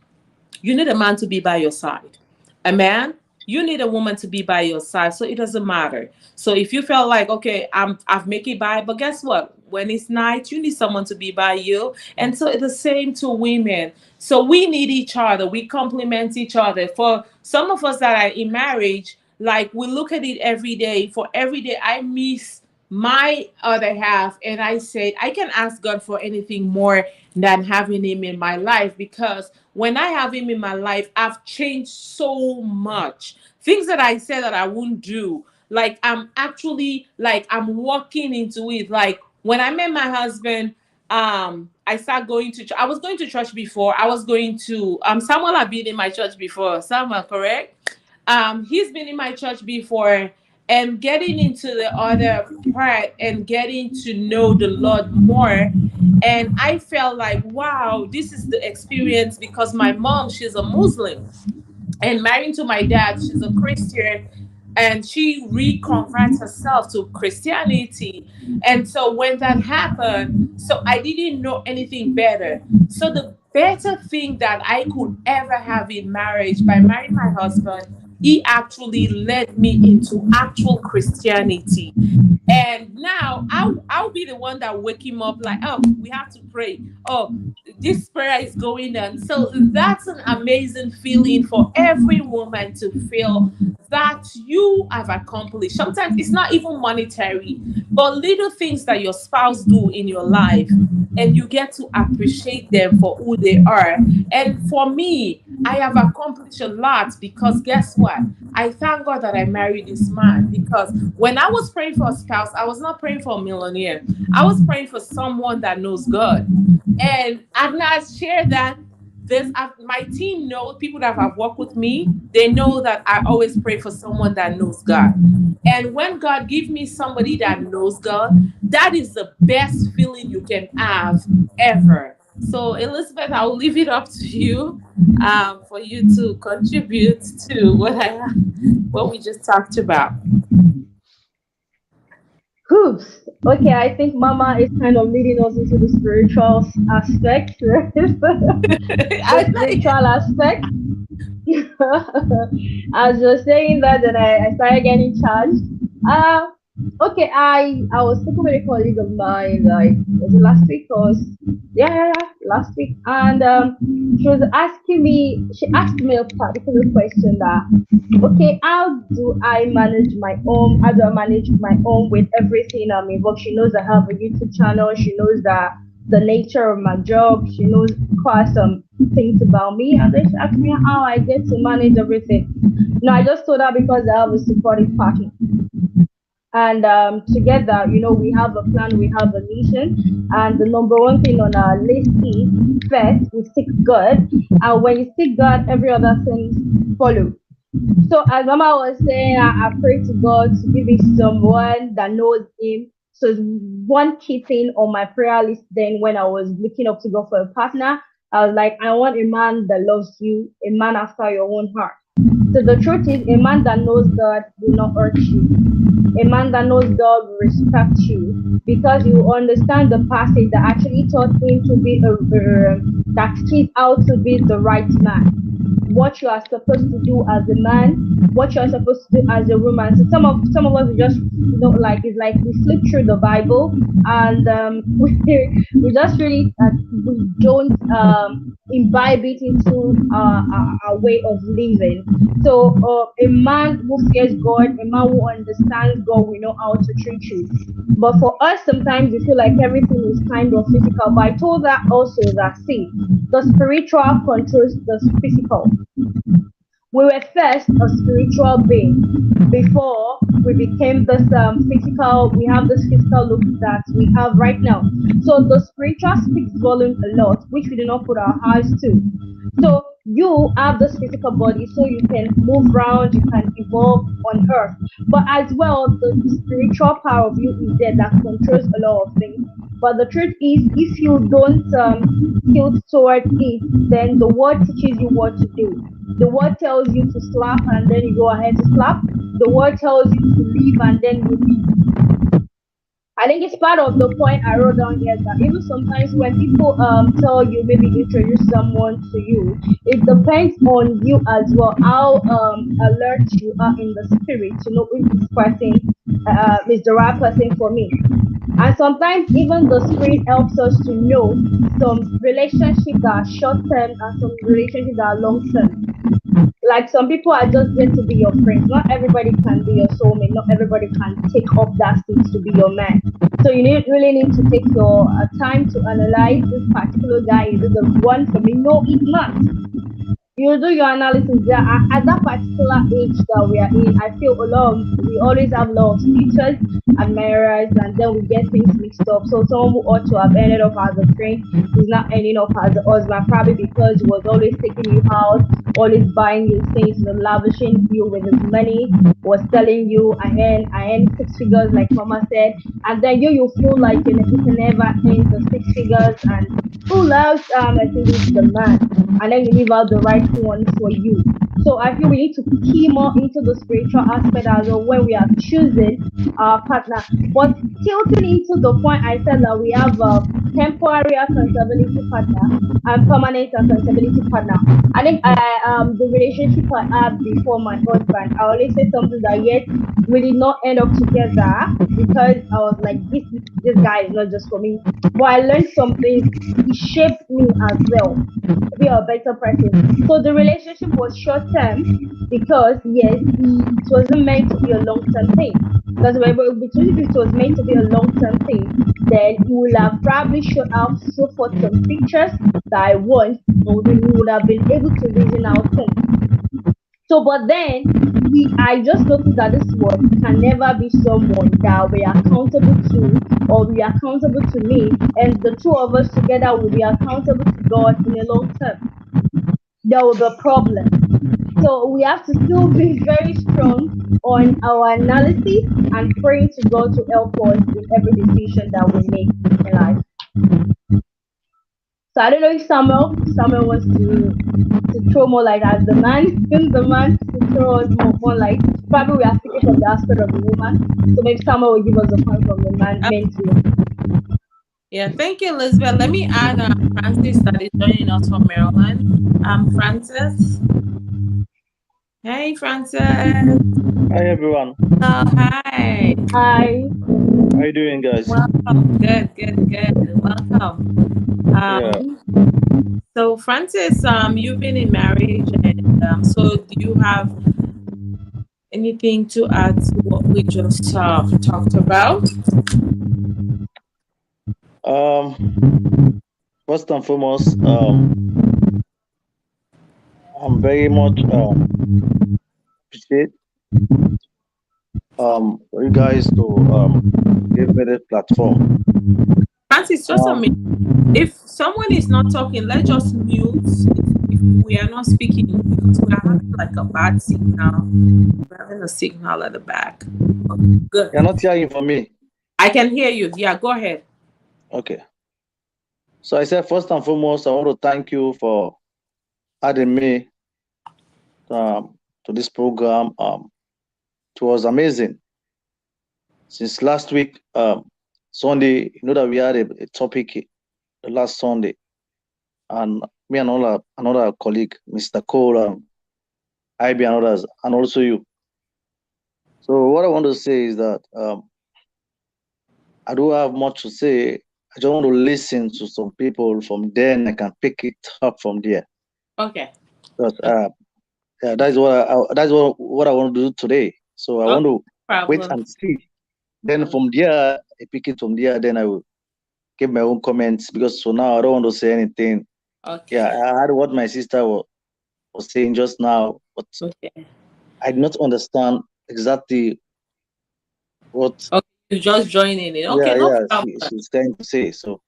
you need a man to be by your side. A man, you need a woman to be by your side. So it doesn't matter. So if you felt like, okay, I've make it by, but guess what? When it's night, you need someone to be by you. And so it's the same to women. So we need each other. We complement each other. For some of us that are in marriage, like we look at it every day. For every day I miss my other half, and I said I can ask God for anything more than having him in my life, because when I have him in my life, I've changed so much. Things that I said that I wouldn't do, like I'm actually, like I'm walking into it. Like when I met my husband, I started going to I was going to church before. I was going to Samuel had been in my church before. Samuel, correct? He's been in my church before, and getting into the other part and getting to know the Lord more. And I felt like, wow, this is the experience, because my mom, she's a Muslim, and married to my dad, she's a Christian, and she reconverts herself to Christianity. And so when that happened, so I didn't know anything better. So the better thing that I could ever have in marriage, by marrying my husband, he actually led me into actual Christianity. And now I'll be the one that wake him up like, oh, we have to pray. Oh, this prayer is going on. So that's an amazing feeling for every woman to feel that you have accomplished. Sometimes it's not even monetary, but little things that your spouse do in your life, and you get to appreciate them for who they are. And for me, I have accomplished a lot because guess what? I thank God that I married this man because when I was praying for a spouse, I was not praying for a millionaire. I was praying for someone that knows God. And I've not shared that my team knows, people that have worked with me, they know that I always pray for someone that knows God. And when God gives me somebody that knows God, that is the best feeling you can have ever. So, Elizabeth, I will leave it up to you for you to contribute to what we just talked about. Hoops. Okay, I think Mama is kind of leading us into the spiritual aspect, right? The spiritual aspect. As you're saying that, then I started getting charged. Uh, okay, I was speaking with a colleague of mine, like, was it last week or last week, and she was asking me, she asked me a particular question that, okay, how do I manage my own? How do I manage my own with everything I'm involved? She knows I have a YouTube channel. She knows that the nature of my job. She knows quite some things about me, and then she asked me how I get to manage everything. No, I just told her because I have a supportive partner. And together, we have a plan, we have a mission, and the number one thing on our list is first we seek God, and when you seek God, every other thing follow. So as Mama was saying, I pray to God to give me someone that knows Him. So it's one key thing on my prayer list. Then when I was looking up to God for a partner, I was like, I want a man that loves you, a man after your own heart. So the truth is, a man that knows God will not hurt you. A man that knows God will respect you because you understand the passage that actually taught him to be that he's out to be the right man. What you are supposed to do as a man, what you are supposed to do as a woman. So some of us just like it's like we flip through the Bible and we just really we don't imbibe it into our way of living. So a man who fears God, a man who understands God, will know how to treat you. But for us, sometimes we feel like everything is kind of physical. But I told that also that see, the spiritual controls the physical. We were first a spiritual being before we became this physical. We have this physical look that we have right now. So the spiritual speaks volume a lot, which we do not put our eyes to. So you have this physical body, so you can move around, you can evolve on earth. But as well, the spiritual power of you is there that controls a lot of things. But the truth is, if you don't tilt toward it, then the word teaches you what to do. The word tells you to slap and then you go ahead to slap. The word tells you to leave and then you leave. I think it's part of the point I wrote down here that even sometimes when people tell you, maybe introduce someone to you, it depends on you as well, how alert you are in the spirit to know if this person is the right person for me. And sometimes even the spirit helps us to know some relationships that are short term and some relationships that are long term. Like some people are just there to be your friends. Not everybody can be your soulmate. Not everybody can take up that seat to be your man. So you really need to take your time to analyze this particular guy. Is it the one for me? No, it's not. You do your analysis there. At that particular age that we are in, I feel we always have a lot of teachers, admirers, and then we get things mixed up. So someone who ought to have ended up as a friend is not ending up as a husband, probably because he was always taking you out, always buying you things, lavishing you with his money, was telling you, I earn 6 figures, like Mama said, and then you feel like you can never earn the 6 figures, and who loves I think it's the man, and then you leave out the right one for you. So I feel we need to key more into the spiritual aspect as well when we are choosing our partner. But tilting into the point I said that we have a temporary accountability partner and permanent accountability partner. I think the relationship I had before my husband, I always say something that yet we did not end up together because I was like, this guy is not just for me. But I learned something. He shaped me as well to be a better person. So the relationship was short term because yes, it wasn't meant to be a long term thing. Because if it was meant to be a long term thing, then he would have probably show forth some pictures that I want, we would have been able to reason out things. So, but then I just noticed that this one can never be someone that we are accountable to, or we are accountable to me, and the two of us together will be accountable to God in the long term. There will be a problem. So we have to still be very strong on our analysis and praying to God to help us in every decision that we make in life. So I don't know if Samuel wants to throw more light as the man to throw us more light. Probably we are speaking from the aspect of the woman. So maybe Samuel will give us a point from the man too. Yeah, thank you, Elizabeth. Let me add Francis that is joining us from Maryland. Francis. Hey, Francis. Hi, everyone. Hi. Hi. How you doing, guys? Welcome. Good. Welcome. So, Francis, you've been in marriage, and so do you have anything to add to what we just talked about? First and foremost, I'm very much appreciate for you guys to give me this platform. Francis, just a minute. If someone is not talking, let's just mute. If we are not speaking, because we are having like a bad signal. We're having a signal at the back. Okay, good. You're not hearing from me. I can hear you. Yeah, go ahead. Okay. So I said, first and foremost, I want to thank you for adding me to this program. It was amazing. Since last week, Sunday, you know that we had a topic the last Sunday, and me and another colleague, Mr. Cole, IB and others, and also you. So what I want to say is that I don't have much to say. I just want to listen to some people from there, and I can pick it up from there. Okay. But that's what I want to do today. So I want to wait and see. Then from there, I pick it from there. Then I will give my own comments, because for now I don't want to say anything. Okay. Yeah, I heard what my sister was saying just now, but I did not understand exactly what. Okay, you just joining in. Okay, she's trying to say. So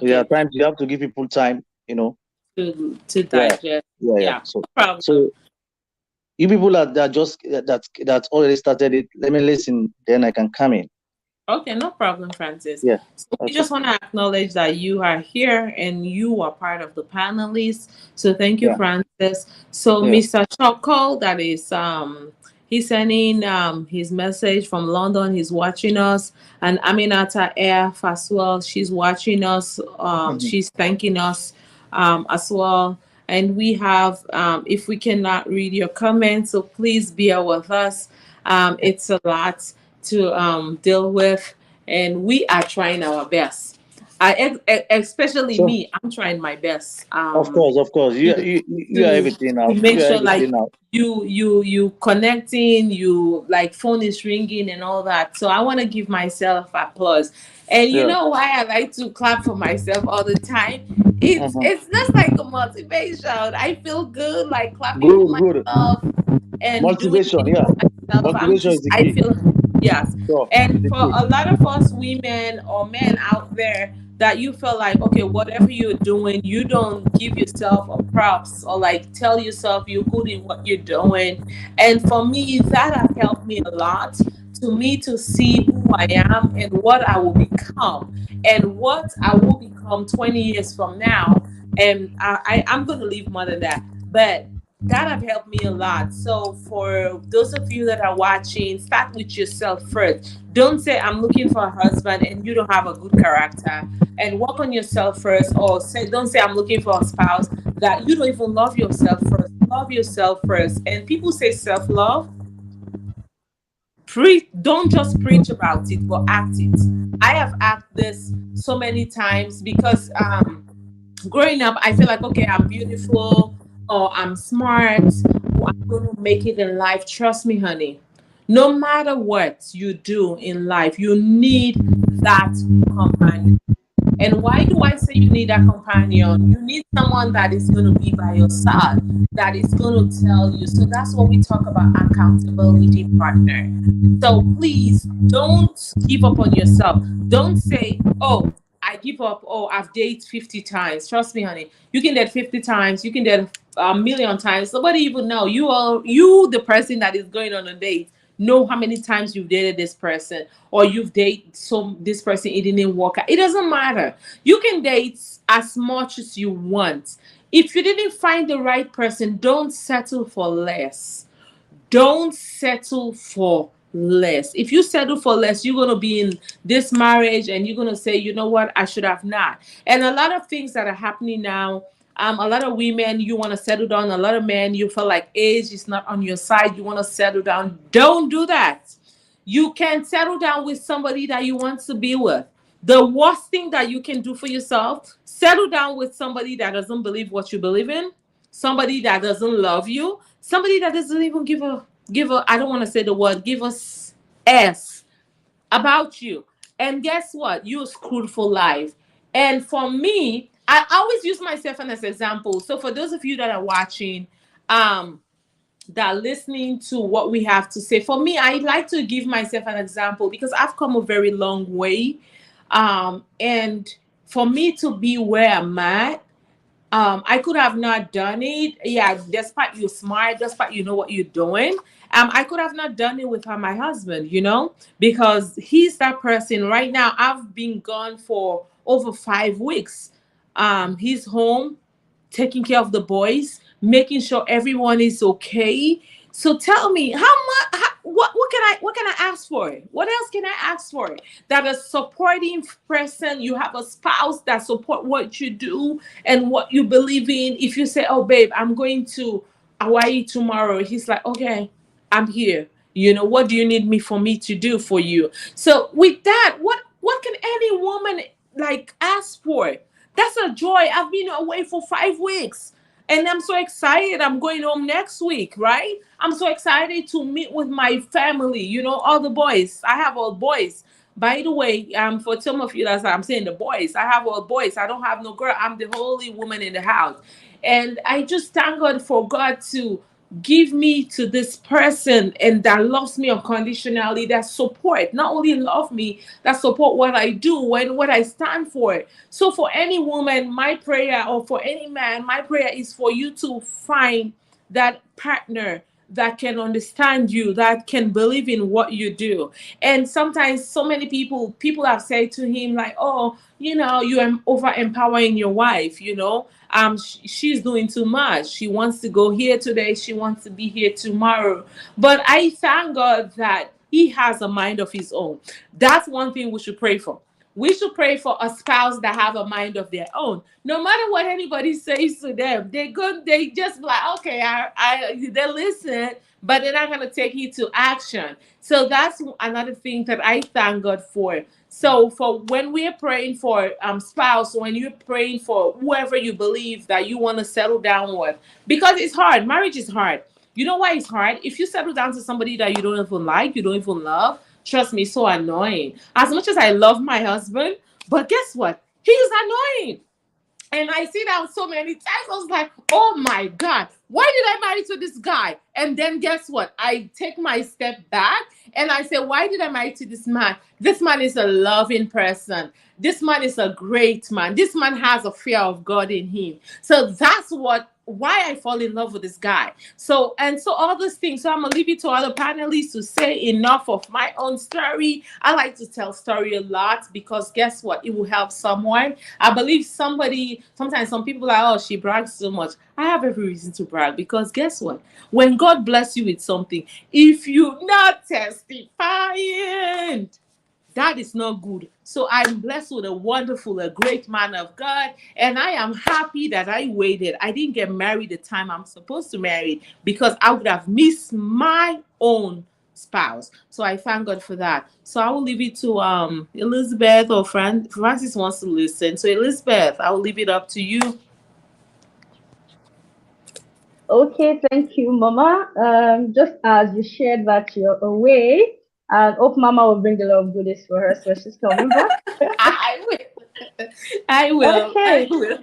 you have to give people time, to digest. Yeah. So you people that already started it, let me listen, then I can come in. Okay, no problem, Francis. Yeah. So we just want to acknowledge that you are here and you are part of the panelists. So thank you, Francis. So Mr. Choko, that is he's sending his message from London. He's watching us. And Aminata F as well. She's watching us. She's thanking us as well. And we have, if we cannot read your comments, so please bear with us. It's a lot to deal with, and we are trying our best. Especially me, I'm trying my best. Of course, you are everything now. Make sure like you connecting, you like phone is ringing and all that. So I want to give myself applause. And you know why I like to clap for myself all the time? It's just like a motivation. I feel good, like clapping for myself and motivation. Motivation is the key. I feel yes. And for a lot of us women or men out there that you feel like, okay, whatever you're doing, you don't give yourself a props or like tell yourself you're good in what you're doing. And for me, that has helped me a lot. To me, to see who I am and what I will become and what I will become 20 years from now. And I'm going to leave more than that. But that have helped me a lot. So for those of you that are watching, start with yourself first. Don't say I'm looking for a husband and you don't have a good character, and work on yourself first. Or don't say I'm looking for a spouse that you don't even love yourself first. Love yourself first. And people say self-love. Don't just preach about it, but act it. I have acted this so many times because growing up, I feel like, okay, I'm beautiful, or I'm smart, or I'm going to make it in life. Trust me, honey. No matter what you do in life, you need that companion. And why do I say you need a companion? You need someone that is going to be by your side, that is going to tell you. So that's what we talk about, accountability partner. So please don't give up on yourself. Don't say, oh, I give up. Oh, I've dated 50 times. Trust me, honey. You can date 50 times. You can date a million times. Nobody even know. You, the person that is going on a date, know how many times you've dated this person, or you've dated this person, it didn't work out. It doesn't matter. You can date as much as you want. If you didn't find the right person, don't settle for less. Don't settle for less. If you settle for less, you're going to be in this marriage and you're going to say, you know what, I should have not. And a lot of things that are happening now, a lot of women, you want to settle down. A lot of men, you feel like age is not on your side. You want to settle down. Don't do that. You can settle down with somebody that you want to be with. The worst thing that you can do for yourself, settle down with somebody that doesn't believe what you believe in, somebody that doesn't love you, somebody that doesn't even give a I don't want to say the word, give us s about you. And guess what? You're screwed for life. And for me, I always use myself as an example. So for those of you that are watching, that are listening to what we have to say, for me, I like to give myself an example because I've come a very long way. And for me to be where I'm at, I could have not done it. Yeah, despite you smart, despite you know what you're doing. I could have not done it without my husband, because he's that person. Right now, I've been gone for over 5 weeks. He's home taking care of the boys, making sure everyone is okay. So tell me, how much? What can I ask for? What else can I ask for? That a supporting person, you have a spouse that support what you do and what you believe in. If you say, "Oh, babe, I'm going to Hawaii tomorrow," he's like, "Okay, I'm here. What do you need me for me to do for you?" So with that, what can any woman like ask for? That's a joy. I've been away for 5 weeks. And I'm so excited. I'm going home next week, right? I'm so excited to meet with my family, all the boys. I have all boys. By the way, for some of you, that's what I'm saying, the boys. I have all boys. I don't have no girl. I'm the only woman in the house. And I just thank God for God to give me to this person and that loves me unconditionally, that support, not only love me, that support what I do and what I stand for. So for any woman, my prayer, or for any man, my prayer is for you to find that partner that can understand you, that can believe in what you do. And sometimes so many people have said to him like, "Oh, you are over empowering your wife, she's doing too much. She wants to go here today, she wants to be here tomorrow." But I thank God that he has a mind of his own. That's one thing we should pray for. We should pray for a spouse that have a mind of their own. No matter what anybody says to them, they just be like, okay, they listen, but they're not gonna take it to action. So that's another thing that I thank God for. So for when we're praying for spouse, when you're praying for whoever you believe that you want to settle down with, because it's hard. Marriage is hard. You know why it's hard? If you settle down to somebody that you don't even like, you don't even love, trust me, it's so annoying. As much as I love my husband, but guess what? He's annoying. And I see that so many times. I was like, oh my God, why did I marry to this guy? And then guess what? I take my step back and I say, why did I marry to this man? This man is a loving person. This man is a great man. This man has a fear of God in him. So that's why I fall in love with this guy. So all those things. So I'm gonna leave it to other panelists to say enough of my own story. I like to tell story a lot because guess what? It will help someone. I believe sometimes some people are, oh, she brags so much. I have every reason to brag because guess what? When God bless you with something, if you're not testifying, that is not good. So I'm blessed with a great man of God. And I am happy that I waited. I didn't get married the time I'm supposed to marry because I would have missed my own spouse. So I thank God for that. So I will leave it to Elizabeth or Francis wants to listen. So Elizabeth, I will leave it up to you. Okay, thank you, Mama. Just as you shared that you're away, I hope Mama will bring a lot of goodies for her, so she's coming back. I will. I will. I Okay. will.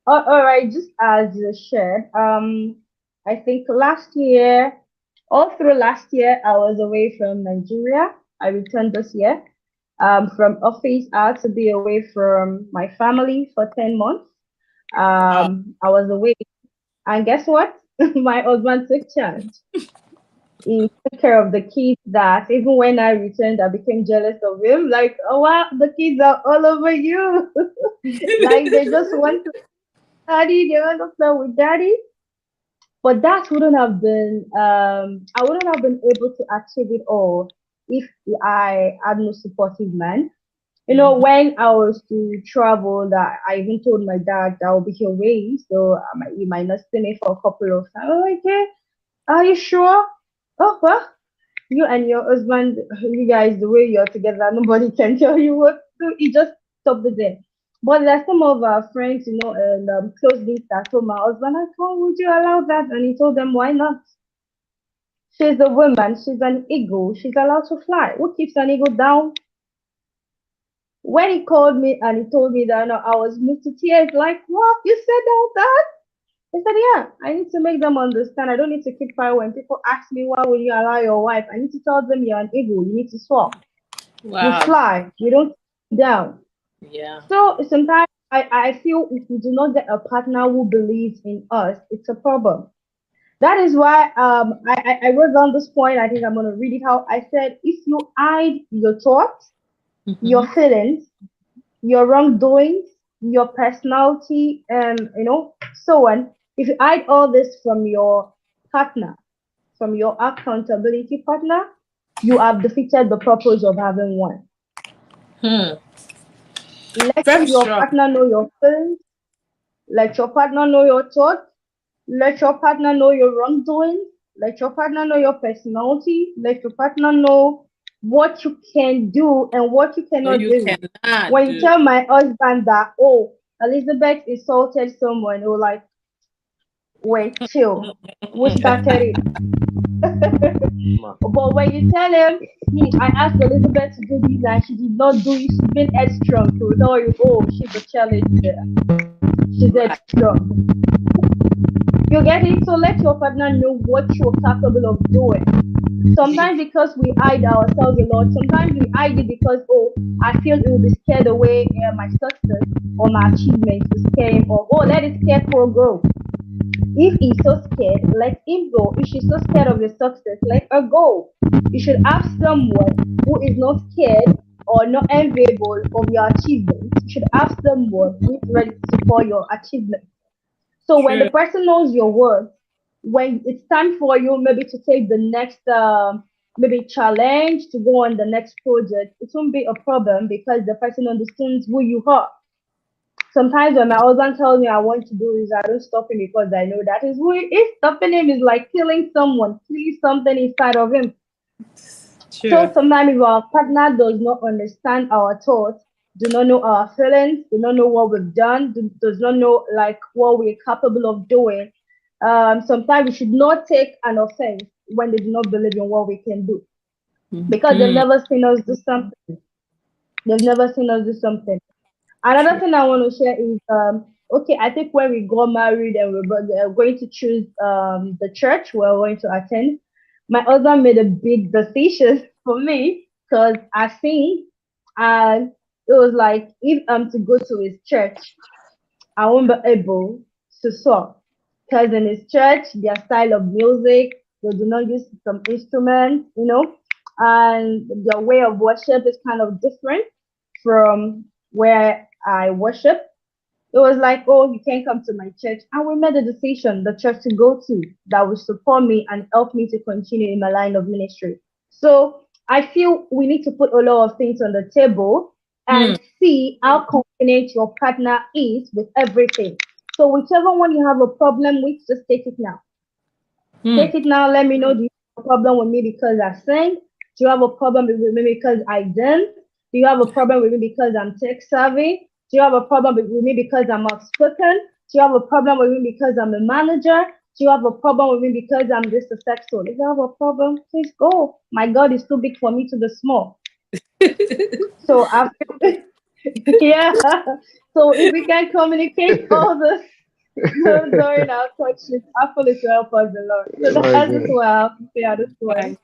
All right, just as you shared, I think last year, all through last year, I was away from Nigeria. I returned this year. From office, I had to be away from my family for 10 months. Wow. I was away, and guess what? My husband took charge. He took care of the kids that even when I returned, I became jealous of him. Like, oh wow, the kids are all over you. Like they just want to daddy, they want to play with daddy. But that wouldn't have been I wouldn't have been able to achieve it all if I had no supportive man. You know, Mhm. when I was to travel, that I even told my dad that I'll be away, so you might not see me for a couple of times. Oh, okay, are you sure? Oh well, you and your husband, you guys, the way you're together, nobody can tell you what to do. You just stop it there. But there's some of our friends, and close links that told my husband, like, oh, would you allow that? And he told them, why not? She's a woman, she's an eagle, she's allowed to fly. Who keeps an eagle down? When he called me and he told me that, no, I was moved to tears, like, what? You said all that? I said, yeah, I need to make them understand. I don't need to keep quiet when people ask me, why will you allow your wife? I need to tell them you're an eagle. You need to soar. We Wow. fly. We don't sit down. Yeah. So sometimes I feel if we do not get a partner who believes in us, it's a problem. That is why I wrote down this point. I think I'm gonna read it out. I said if you hide your thoughts, your Mhm. feelings, your wrongdoings, your personality, and so on. If you hide all this from your partner, from your accountability partner, you have defeated the purpose of having one. Hmm. Let Very your strong. partner know your feelings. Let your partner know your thoughts. Let your partner know your wrongdoings. Let your partner know your personality. Let your partner know what you can do and what you No, cannot you do. cannot When you do. tell my husband that, oh, Elizabeth insulted someone, he'll like, wait, chill. We started it. Ma. But when you tell him, I asked Elizabeth to do this and she did not do it, she's been headstrong. He will tell you, oh, she's a challenger. She's Right. headstrong. You get it? So let your partner know what you're capable of doing. Sometimes because we hide ourselves a lot, sometimes we hide it because, oh, I feel it will be scared away my success or my achievements to scare him off. Oh, let it scare poor girl. If he's so scared, let him go. If she's so scared of your success, let her go. You should have someone who is not scared or not enviable of your achievements. You should have someone who is ready to support your achievements. So when the True. person knows your worth, when it's time for you maybe to take the next maybe challenge to go on the next project, it won't be a problem because the person understands who you are. Sometimes when my husband tells me I want to do this, I don't stop him because I know that is who he is. Stopping him is like killing someone, killing something inside of him. So True. sometimes if our partner does not understand our thoughts, do not know our feelings, do not know what we've done, does not know like what we're capable of doing, sometimes we should not take an offense when they do not believe in what we can do because they've Mhm. never seen us do something. They've never seen us do something. Another True. thing I want to share is okay, I think when we got married and we're going to choose the church we're going to attend, my husband made a big decision for me because I sing and it was like if I'm to go to his church, I won't be able to sing. Because in his church, their style of music, they do not use some instruments, and their way of worship is kind of different from where I worship. It was like, oh, you can't come to my church. And we made a decision, the church to go to, that will support me and help me to continue in my line of ministry. So I feel we need to put a lot of things on the table Hmm. and see how confident your partner is with everything. So whichever one you have a problem with, just take it now. Hmm. Take it now. Let me know. Do you have a problem with me because I sing? Do you have a problem with me because I dance? Do you have a problem with me because I'm tech savvy? Do you have a problem with me because I'm outspoken? Do you have a problem with me because I'm a manager? Do you have a problem with me because I'm just a sexual? If you have a problem, please go. My God is too big for me to be small. So I Yeah. So if we can communicate all this during our courtship, hopefully to help us a lot. So Oh my that's just God. what I have to say at this point.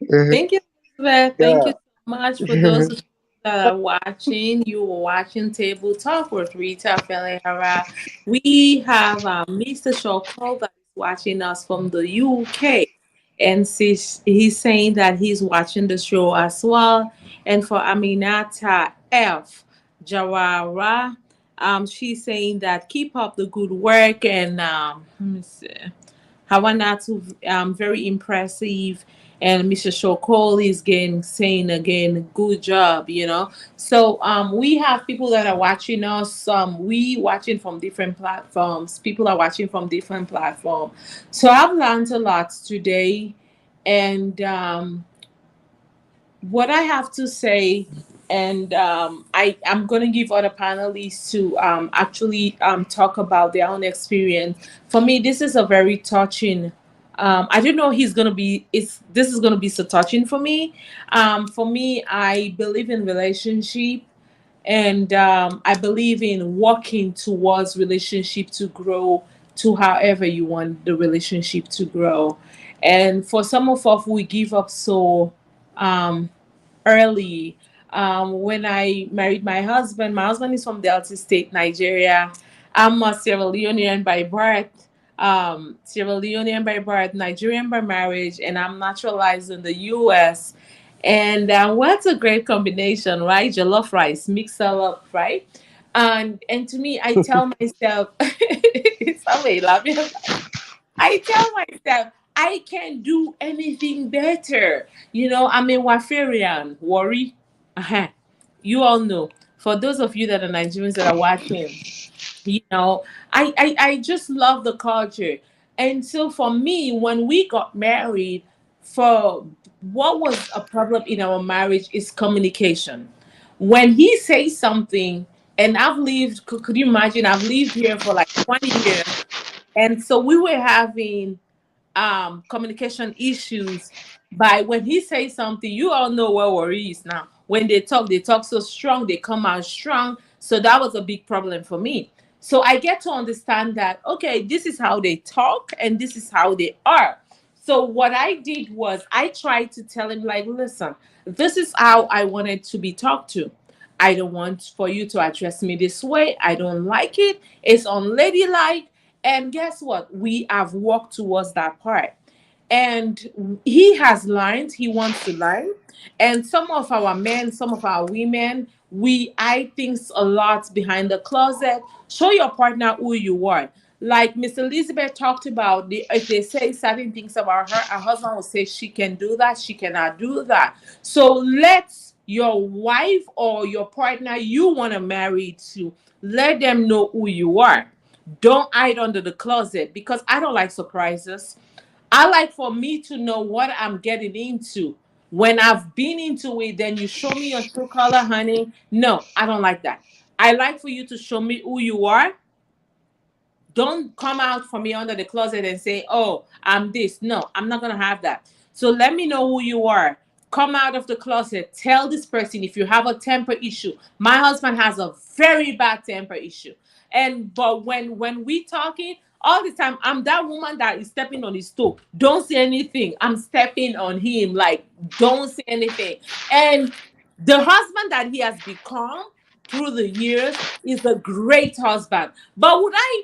Right. Thank you, Elizabeth. Thank you Yeah. so much for those of you that are watching. You were watching Table Talk with Rita Felihara. We have Mr. Shoko that is watching us from the UK. And he's saying that he's watching the show as well. And for Aminata F. Jawara, she's saying that keep up the good work. And let me see. Hawanatu, very impressive. And Mr. Shokol is again saying again, good job, you know. So we have people that are watching us. We watching from different platforms. People are watching from different platforms. So I've learned a lot today, and what I have to say, and I'm going to give other panelists to actually talk about their own experience. For me, this is a very touching. I don't know he's gonna be. It's this is gonna be so touching for me. For me, I believe in relationship, and I believe in working towards relationship to grow to however you want the relationship to grow. And for some of us, we give up so um, early. When I married my husband is from Delta State, Nigeria. I'm a Sierra Leonean by birth, Sierra Leonean by birth, Nigerian by marriage, and I'm naturalized in the U.S. And what's a great combination, right? Jollof rice, mix it up, right? And to me, I tell myself, it's a love you. I tell myself I can't do anything better. You know, I'm a Wafarian. Worry. Uh-huh. You all know. For those of you that are Nigerians that are watching, you know, I just love the culture. And so for me, when we got married, for what was a problem in our marriage is communication. When he says something, and I've lived, could you imagine? I've lived here for like 20 years. And so we were having communication issues by when he says something, you all know what worry is now. When they talk so strong, they come out strong. So that was a big problem for me. So I get to understand that, okay, this is how they talk and this is how they are. So what I did was I tried to tell him, like, listen, this is how I wanted to be talked to. I don't want for you to address me this way. I don't like it. It's unladylike. And guess what? We have walked towards that part. And he has learned, he wants to learn. And some of our men, some of our women, we hide things a lot behind the closet. Show your partner who you are. Like Miss Elizabeth talked about, if they say certain things about her husband will say she can do that, she cannot do that. So let your wife or your partner you want to marry to let them know who you are. Don't hide under the closet because I don't like surprises. I like for me to know what I'm getting into. When I've been into it, then you show me your true color, honey. No, I don't like that. I like for you to show me who you are. Don't come out for me under the closet and say, oh, I'm this. No, I'm not going to have that. So let me know who you are. Come out of the closet. Tell this person if you have a temper issue. My husband has a very bad temper issue. And but when we talking all the time, I'm that woman that is stepping on his toe. Don't say anything. I'm stepping on him. Like, don't say anything. And the husband that he has become through the years is a great husband. But would I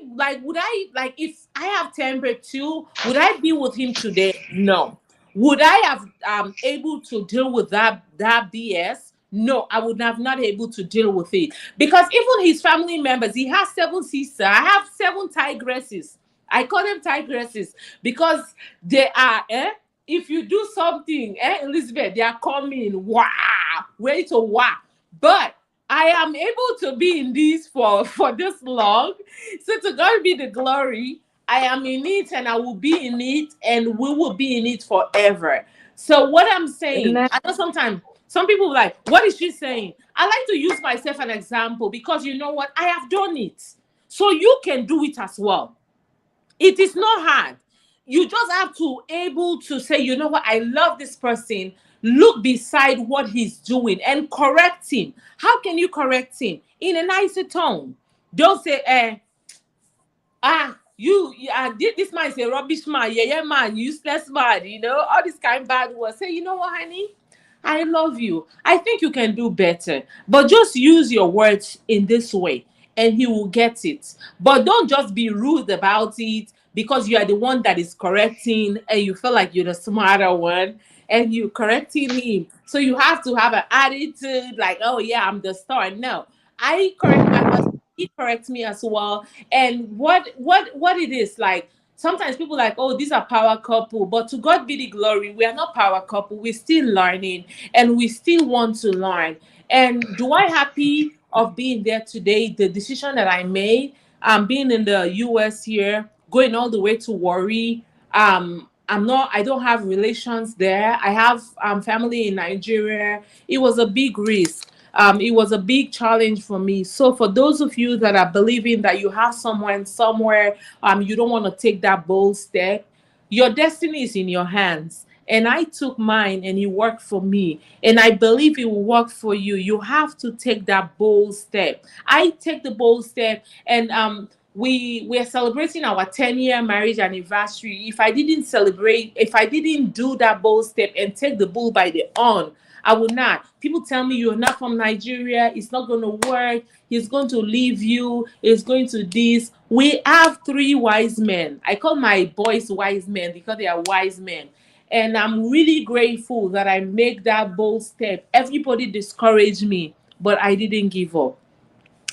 if I have temper too, would I be with him today? No. Would I have able to deal with that BS? No, I would have not able to deal with it. Because even his family members, he has 7 sisters. I have 7 tigresses. I call them tigresses because they are if you do something, Elizabeth, they are coming, wow, ready to wow. But I am able to be in this for this long. So to God be the glory. I am in it and I will be in it and we will be in it forever. So what I'm saying, Amen. I know sometimes some people are like, what is she saying? I like to use myself an example because you know what? I have done it. So you can do it as well. It is not hard. You just have to able to say, you know what, I love this person. Look beside what he's doing and correct him. How can you correct him? in a nicer tone. Don't say, this man is a rubbish man, yeah, man, useless man, all this kind of bad words. Say, you know what, honey? I love you. I think you can do better. But just use your words in this way and he will get it. But don't just be rude about it because you are the one that is correcting and you feel like you're the smarter one and you correcting him. So you have to have an attitude like, oh yeah, I'm the star. No. I correct my husband, he corrects me as well. And what it is like, sometimes people like, oh, these are power couple, but to God be the glory, we are not power couple. We're still learning and we still want to learn. And do I happy of being there today? The decision that I made, being in the US here, going all the way to Warri. I don't have relations there. I have family in Nigeria. It was a big risk. It was a big challenge for me. So for those of you that are believing that you have someone somewhere, you don't want to take that bold step, your destiny is in your hands. And I took mine and it worked for me. And I believe it will work for you. You have to take that bold step. I take the bold step and we're celebrating our 10-year marriage anniversary. If I didn't do that bold step and take the bull by the horn, I will not. People tell me you're not from Nigeria, it's not going to work, he's going to leave you, he's going to this. We have 3 wise men. I call my boys wise men because they are wise men. And I'm really grateful that I make that bold step. Everybody discouraged me, but I didn't give up.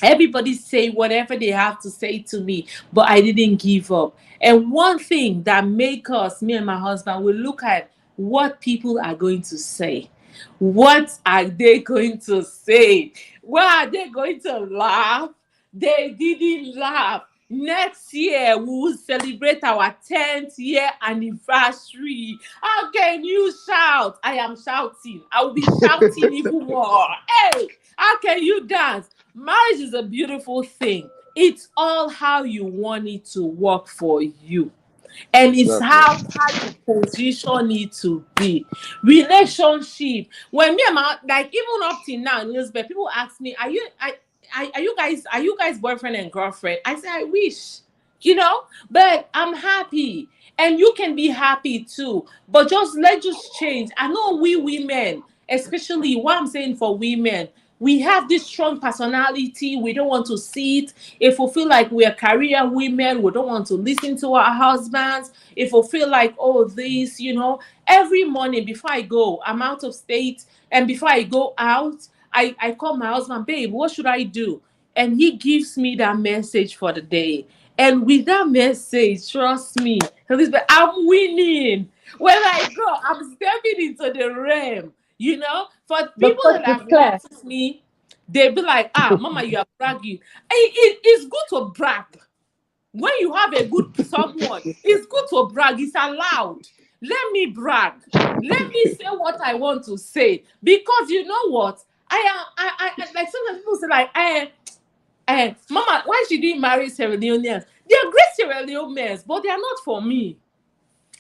Everybody say whatever they have to say to me, but I didn't give up. And one thing that make us, me and my husband, we look at what people are going to say. What are they going to say? What are they going to laugh? They didn't laugh. Next year, we will celebrate our 10th year anniversary. How can you shout? I am shouting. I will be shouting even more. Hey, how can you dance? Marriage is a beautiful thing. It's all how you want it to work for you. And it's how you position it to be. Relationship. When me and my, like, even up till now, Elizabeth, people ask me, are you guys boyfriend and girlfriend? I say I wish, but I'm happy. And you can be happy too. But let's just change. I know we women, especially what I'm saying for women, we have this strong personality. We don't want to see it. If we feel like we are career women, we don't want to listen to our husbands. If we feel like, oh, this, every morning before I go, I'm out of state. And before I go out, I call my husband, babe, what should I do? And he gives me that message for the day. And with that message, trust me, Elizabeth, I'm winning. When I go, I'm stepping into the realm. For people that have worked with me, they be like, Mama, you are bragging. It's good to brag. When you have a good someone, it's good to brag. It's allowed. Let me brag. Let me say what I want to say. Because you know what? I like sometimes people say like, Mama, why she didn't marry Sierra Leoneans? They are great Sierra Leoneans, but they are not for me.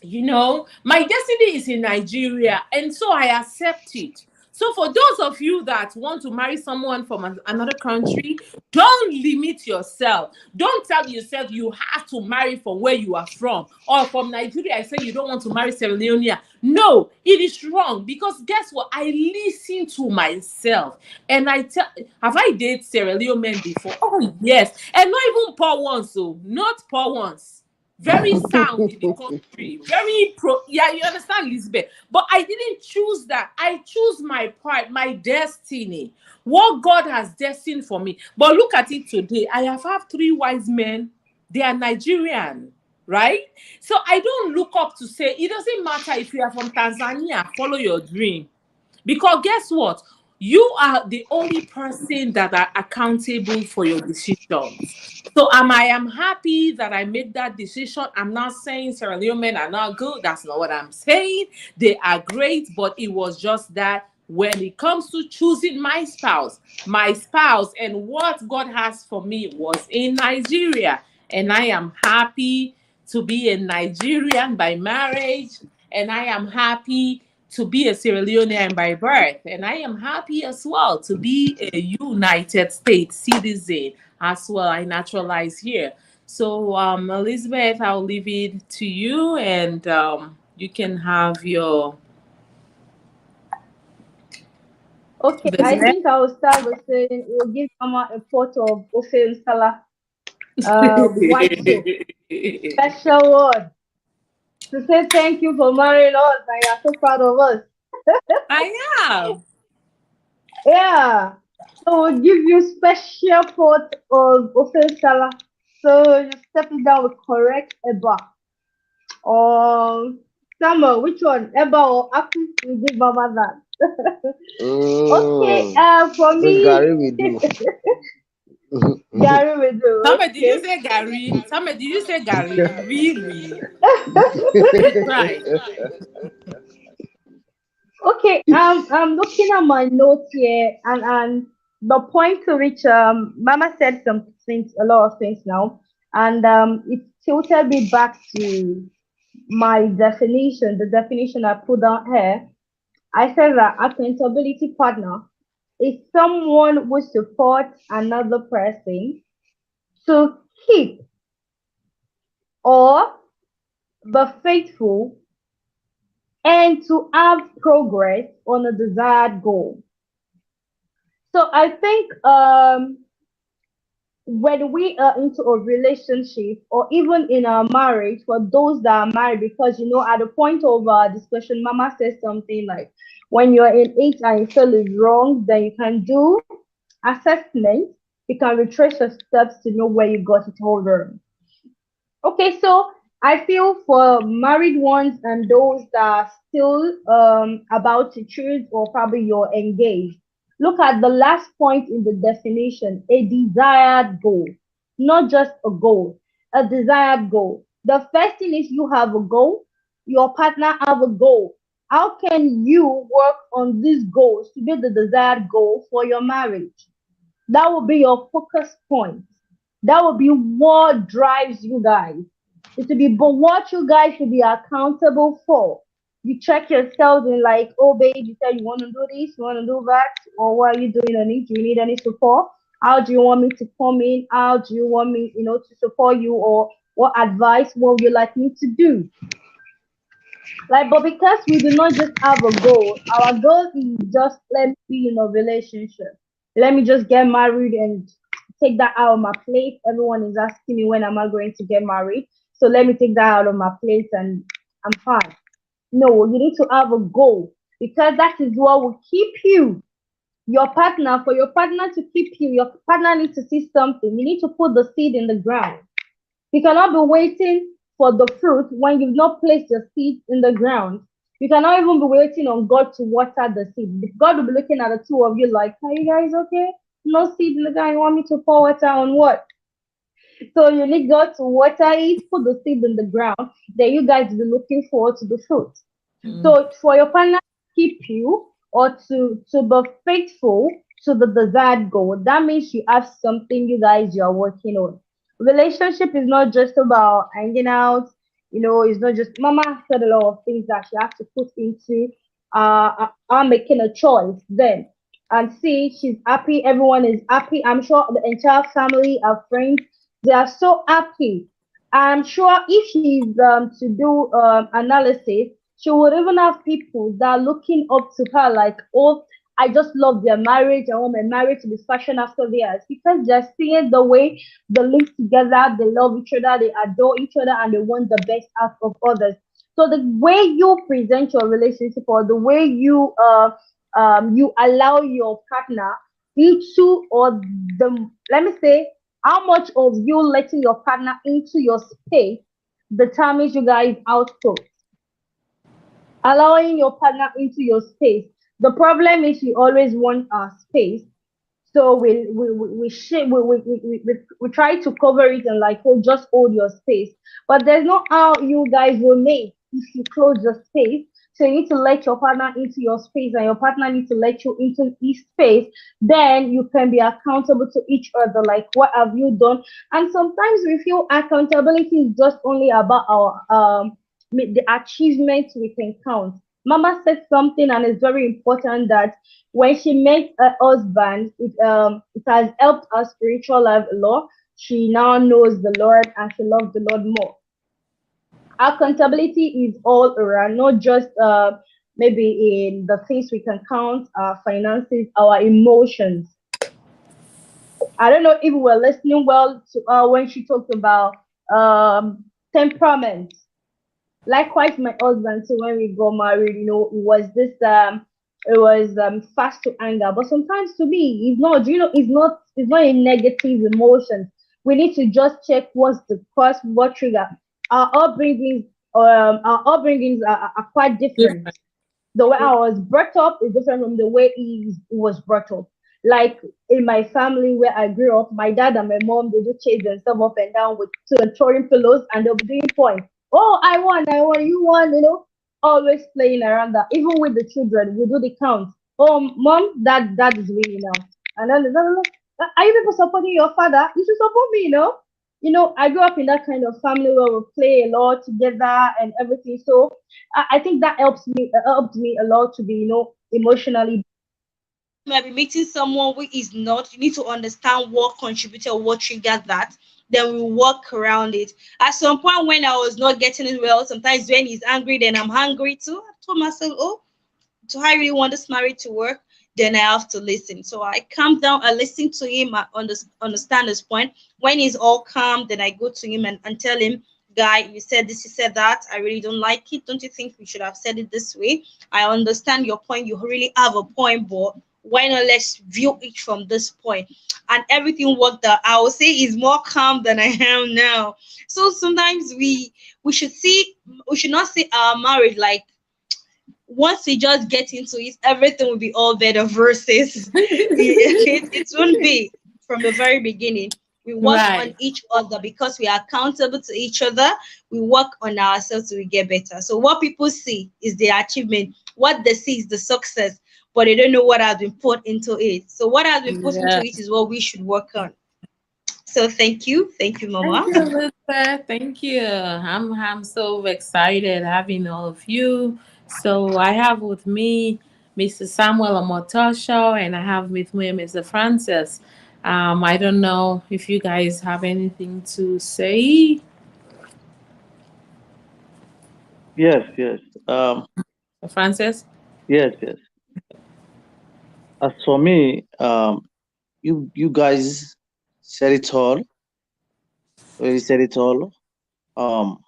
My destiny is in Nigeria, and so I accept it. So for those of you that want to marry someone from another country, don't limit yourself. Don't tell yourself you have to marry from where you are from. Or from Nigeria, I say you don't want to marry Sierra Leone. No, it is wrong, because guess what? I listen to myself and I tell, have I dated Sierra Leone men before? Oh, yes. And not even poor ones, so not poor ones. Very sound in the country, very yeah, you understand, Elizabeth? But I didn't choose that. I choose my part, my destiny, what God has destined for me. But look at it today. I have 3 wise men. They are Nigerian, right? So I don't look up to say, it doesn't matter if you are from Tanzania, follow your dream. Because guess what? You are the only person that are accountable for your decisions. So I am happy that I made that decision. I'm not saying Sierra Leone men are not good. That's not what I'm saying. They are great, but it was just that when it comes to choosing my spouse and what God has for me was in Nigeria. And I am happy to be a Nigerian by marriage. And I am happy to be a Sierra Leonean by birth, and I am happy as well to be a United States citizen as well. I naturalized here. So, Elizabeth, I'll leave it to you, and you can have your Okay, I business. think I will start with saying we'll give Mama a pot of Ofe Nsala, white soup, special word to say thank you for marrying us and you're so proud of us. I am. Yeah. So we'll give you special pot of Ofe Nsala. So you step it down with correct Eba. Or Samuel, which one? Eba or Aku? We give Mama that. Okay, Mm. for So me, Gary we do. Gary will do. Somebody, did you Okay. say Gary? Somebody, did you say Gary? Really? You tried. Okay, I'm looking at my notes here, and the point to which Mama said some things, a lot of things now, and it tilted me back to my definition, the definition I put down here. I said that accountability partner is someone who supports another person to keep or be faithful and to have progress on a desired goal. So I think when we are into a relationship or even in our marriage, for those that are married, because at the point of our discussion, Mama says something like, when you're in it and you feel it's wrong, then you can do assessment. You can retrace your steps to know where you got it all wrong. Okay, so I feel for married ones and those that are still about to choose or probably you're engaged, look at the last point in the definition, a desired goal, not just a goal, a desired goal. The first thing is you have a goal, your partner have a goal. How can you work on these goals to be the desired goal for your marriage? That will be your focus point. That will be what drives you guys. It will be but what you guys should be accountable for. You check yourselves and like, oh babe, you said you want to do this, you want to do that, or what are you doing on it? Do you need any support? How do you want me to come in? How do you want me, to support you, or what advice what would you like me to do? Like, but because we do not just have a goal, our goal is just let me be in a relationship. Let me just get married and take that out of my plate. Everyone is asking me when am I going to get married. So let me take that out of my plate and I'm fine. No, you need to have a goal because that is what will keep you, your partner, for your partner to keep you, your partner needs to see something. You need to put the seed in the ground. You cannot be waiting for the fruit when you've not placed your seed in the ground. You cannot even be waiting on God to water the seed. God will be looking at the two of you like, are you guys okay? No seed in the ground. You want me to pour water on what? So you need God to water it, put the seed in the ground. Then you guys will be looking forward to the fruit. So for your partner to keep you or to be faithful to the desired goal, that means you have something you are working on. Relationship is not just about hanging out, it's not just Mama said a lot of things that you have to put into making a choice then. And see, she's happy, everyone is happy. I'm sure the entire family, our friends, they are so happy. I'm sure if she's to do analysis, she would even have people that are looking up to her like, oh, I just love their marriage. I want my marriage to be fashion after theirs because they're seeing the way they live together, they love each other, they adore each other, and they want the best out of others. So the way you present your relationship or the way you allow your partner into or the let me say how much of you letting your partner into your space determines you guys output. Allowing your partner into your space. The problem is we always want our space. So we try to cover it and like, oh, just hold your space. But there's not how you guys will make if you close the space. So you need to let your partner into your space and your partner needs to let you into his space. Then you can be accountable to each other. Like, what have you done? And sometimes we feel accountability is just only about our the achievements we can count. Mama said something, and it's very important that when she met her husband, it has helped her spiritual life a lot. She now knows the Lord and she loves the Lord more. Accountability is all around, not just maybe in the things we can count, our finances, our emotions. I don't know if we were listening well to when she talked about temperament. Likewise, my husband too, when we got married, it was fast to anger. But sometimes to me, it's not, it's not a negative emotion. We need to just check what's the cause, what trigger. Our upbringings, our upbringings are quite different. Different. The way I was brought up is different from the way he was brought up. Like in my family where I grew up, my dad and my mom, they just chase themselves up and down with throwing pillows, and they'll be doing points. Oh, I won, you won, always playing around that. Even with the children, we do the count. Oh, mom, that is winning now. And then, no, are you people supporting your father? You should support me. I grew up in that kind of family where we play a lot together and everything. So I think that helped me a lot to be, emotionally. You might be meeting someone who is not. You need to understand what contributed or what triggered that. Then we work around it. At some point when I was not getting it well, sometimes when he's angry, then I'm hungry too. I told myself, oh, do I really want this marriage to work? Then I have to listen. So I calm down, I listen to him, I understand his point. When he's all calm, then I go to him and tell him, guy, you said this, you said that. I really don't like it. Don't you think we should have said it this way? I understand your point. You really have a point, but why not let's view it from this point? And everything worked out. I would say is more calm than I am now. So sometimes we should not see our marriage like once we just get into it, everything will be all better versus it won't be from the very beginning. We work on Right. each other because we are accountable to each other. We work on ourselves so we get better. So what people see is the achievement. What they see is the success, but they don't know what has been put into it. So what has been put into Yeah. it is what we should work on. So thank you, Thank Mama. you, Elizabeth. Thank you. I'm so excited having all of you. So I have with me Mr. Samuel Omotosho, and I have with me Mr. Francis. I don't know if you guys have anything to say. Yes, yes. Francis? Yes, yes. As for me, you guys said it all. You said it all. Um,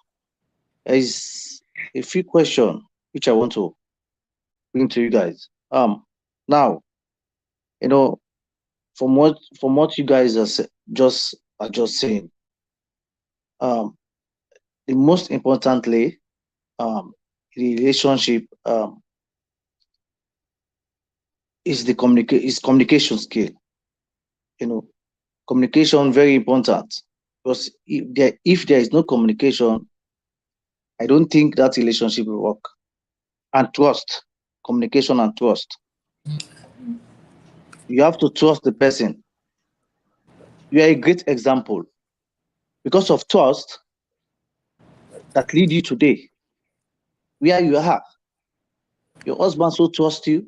there is a few questions which I want to bring to you guys. Now, you know, from what you guys are just saying, um, the most importantly, the relationship is communication skill. You know, communication very important because if there is no communication, I don't think that relationship will work. And trust, communication and trust. You have to trust the person. You are a great example because of trust that lead you today where you are. Your husband so trusts you.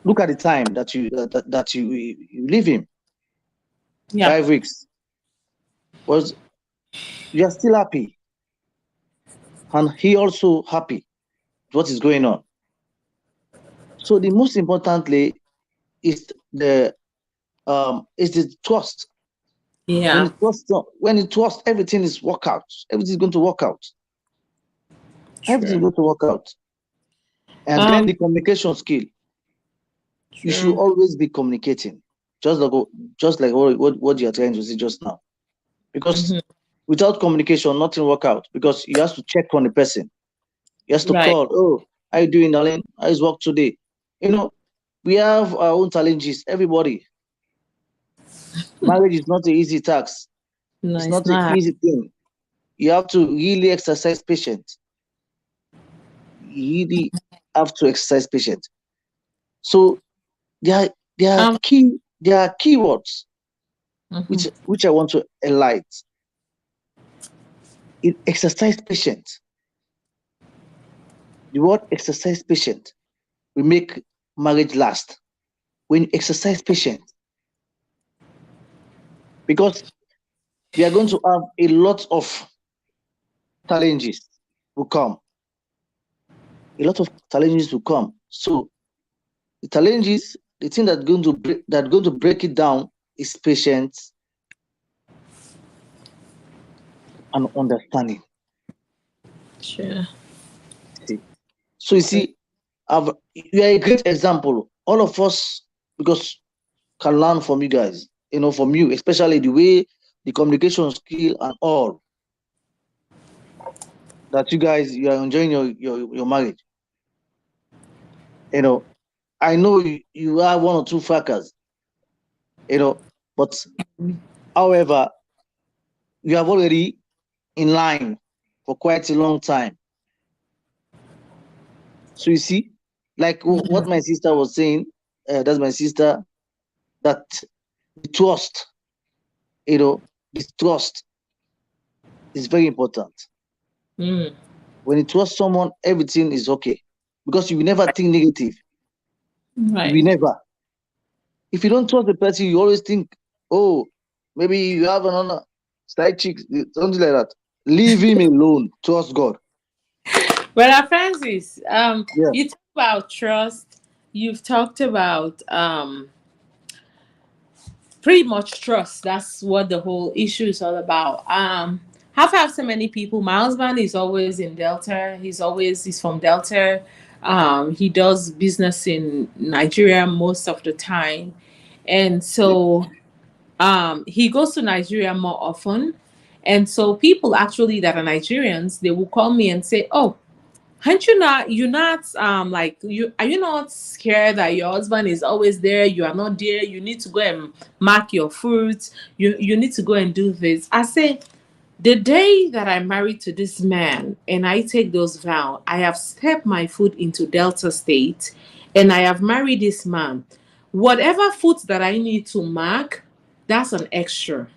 Look at the time that you leave him. Yeah. 5 weeks. Was you are still happy, and he also happy with what is going on. So the most importantly is the trust. When Yeah. it trust, everything is work out. Everything is going to work out. Everything is True. going to work out. And then Um, the communication skill. You should true. always be communicating, just like what you are trying to say just now. Because Hmm. without communication, nothing work out. Because you have to check on the person. You have to Right. call. Oh, how you doing, darling? How is work today? You know, we have our own challenges. Everybody, marriage is not an easy task. No, It's it's not an not. easy thing. You have to really exercise patience. You really have to exercise patience. So there are there are Um, key there are keywords mhm. which I want to highlight. Exercise patience. The word exercise patient will make marriage last. When you exercise patience, because we are going to have a lot of challenges will come. A lot of challenges will come. So the challenges, the thing that's going to break it down is patience and understanding. Sure. So you see, you are a great example. All of us, because can learn from you guys, from you, especially the way the communication skill and all that you guys, you are enjoying your marriage. I know you have one or two fracas, but however, you have already in line for quite a long time. So you see, like what my sister was saying, that's my sister, that the trust, this trust is very important. Mm. When you trust someone, everything is okay, because you will never think negative. Right. You will never. If you don't trust the person, you always think, oh, maybe you have another side chick, something like that. Leave him alone. Trust God. Well, Francis, Yeah. you talk about trust. You've talked about pretty much trust. That's what the whole issue is all about. I've had so many people. My husband is always in Delta. He's from Delta. He does business in Nigeria most of the time, and so he goes to Nigeria more often. And so people actually that are Nigerians, they will call me and say, "Oh, aren't you're not like you are you not scared that your husband is always there, you are not there, you need to go and mark your fruits, you need to go and do this." I say, the day that I'm married to this man and I take those vows, I have stepped my foot into Delta State and I have married this man. Whatever foot that I need to mark, that's an extra.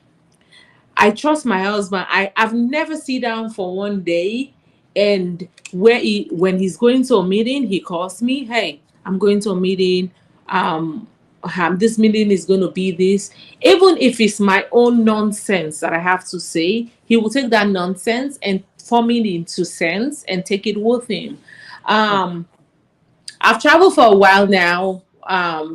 I trust my husband. I've never sit down for one day and when he's going to a meeting, he calls me, "Hey, I'm going to a meeting. Um, this meeting is going to be this." Even if it's my own nonsense that I have to say, he will take that nonsense and form it into sense and take it with him. Um, I've traveled for a while now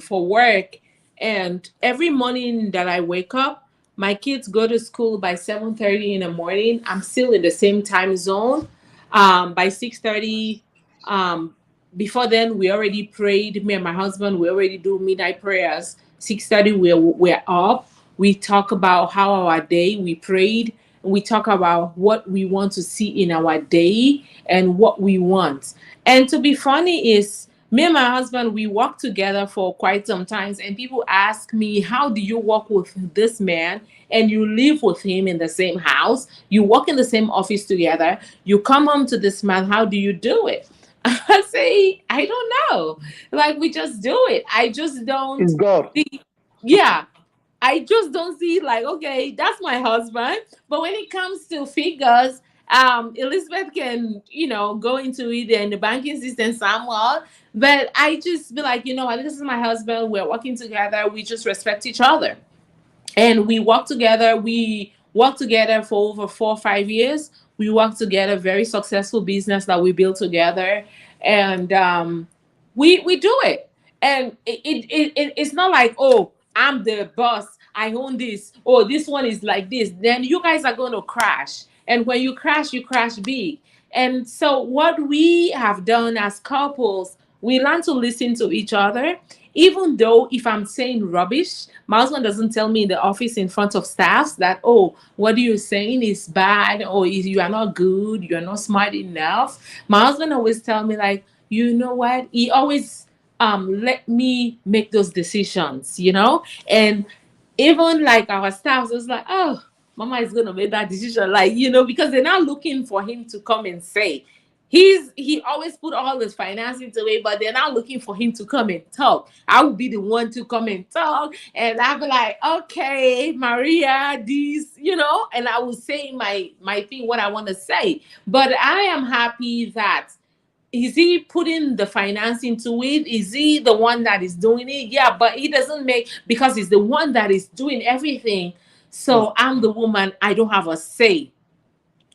for work, and every morning that I wake up, my kids go to school by 7:30 in the morning. I'm still in the same time zone. By 6:30, um, before then, we already prayed. Me and my husband, we already do midnight prayers. 6:30, we're up. We talk about how our day, we prayed. We talk about what we want to see in our day and what we want. And to be funny is, me and my husband, we work together for quite some times, and people ask me, "How do you work with this man and you live with him in the same house, you work in the same office together, you come home to this man, how do you do it?" I say, "I don't know, like, we just do it." I just don't It's God. see, yeah, I just don't see, like, okay, that's my husband. But when it comes to figures, Elizabeth can, go into it and the banking system somewhat. But I just be like, what, this is my husband. We're working together. We just respect each other, and we work together. We worked together for over 4 or 5 years. We worked together, very successful business that we built together, and we do it. And it's not like, "Oh, I'm the boss, I own this, oh, this one is like this." Then you guys are going to crash, and when you crash big. And so what we have done as couples, we learn to listen to each other. Even though if I'm saying rubbish, my husband doesn't tell me in the office in front of staffs that, "Oh, what you're saying is bad, or you are not good, you're not smart enough." My husband always tell me, like, "You know what?" He always let me make those decisions, and even like our staff was like, "Oh, Mama is gonna make that decision," like, because they're not looking for him to come and say. He always put all his finance into it, but they're not looking for him to come and talk. I would be the one to come and talk, and I'd be like, "Okay, Maria, this," and I would say my thing, what I want to say. But I am happy that is he putting the finance into it? Is he the one that is doing it? Yeah, but he doesn't make, because he's the one that is doing everything. So I'm the woman, I don't have a say.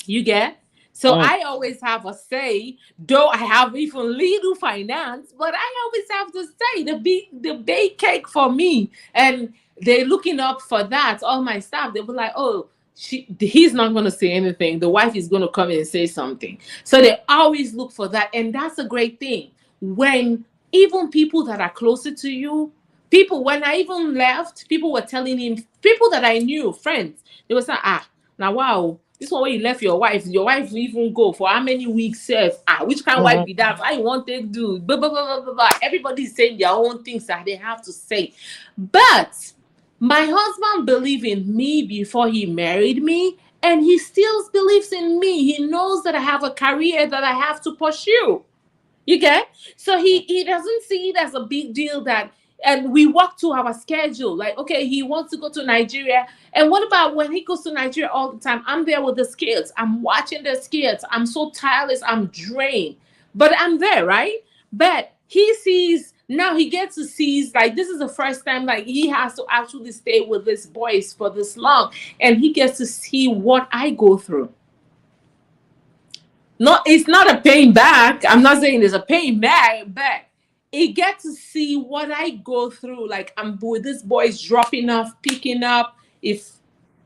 You get? So I always have a say, though I have even little finance, but I always have to say the bake cake for me. And they're looking up for that. All my staff, they were like, oh, he's not gonna say anything. The wife is gonna come in and say something. So they always look for that. And that's a great thing. When even people that are closer to you, people, when I even left, people were telling him, people that I knew, friends, they were saying, now wow, this one where you left your wife even go for how many weeks self? Which kind of wife be that? I want to do blah, blah, blah, blah, blah, blah. Everybody's saying their own things that they have to say. But my husband believed in me before he married me, and he still believes in me. He knows that I have a career that I have to pursue. You get? So he doesn't see it as a big deal that, and we work to our schedule. Like, okay, he wants to go to Nigeria. And what about when he goes to Nigeria all the time? I'm there with the kids. I'm watching the kids. I'm so tireless. I'm drained. But I'm there, right? But he sees, now he gets to see, like, this is the first time, like, he has to actually stay with this boys for this long. And he gets to see what I go through. No, it's not a pain back. I'm not saying there's a pain back. He gets to see what I go through. Like, I'm with these boys dropping off, picking up. If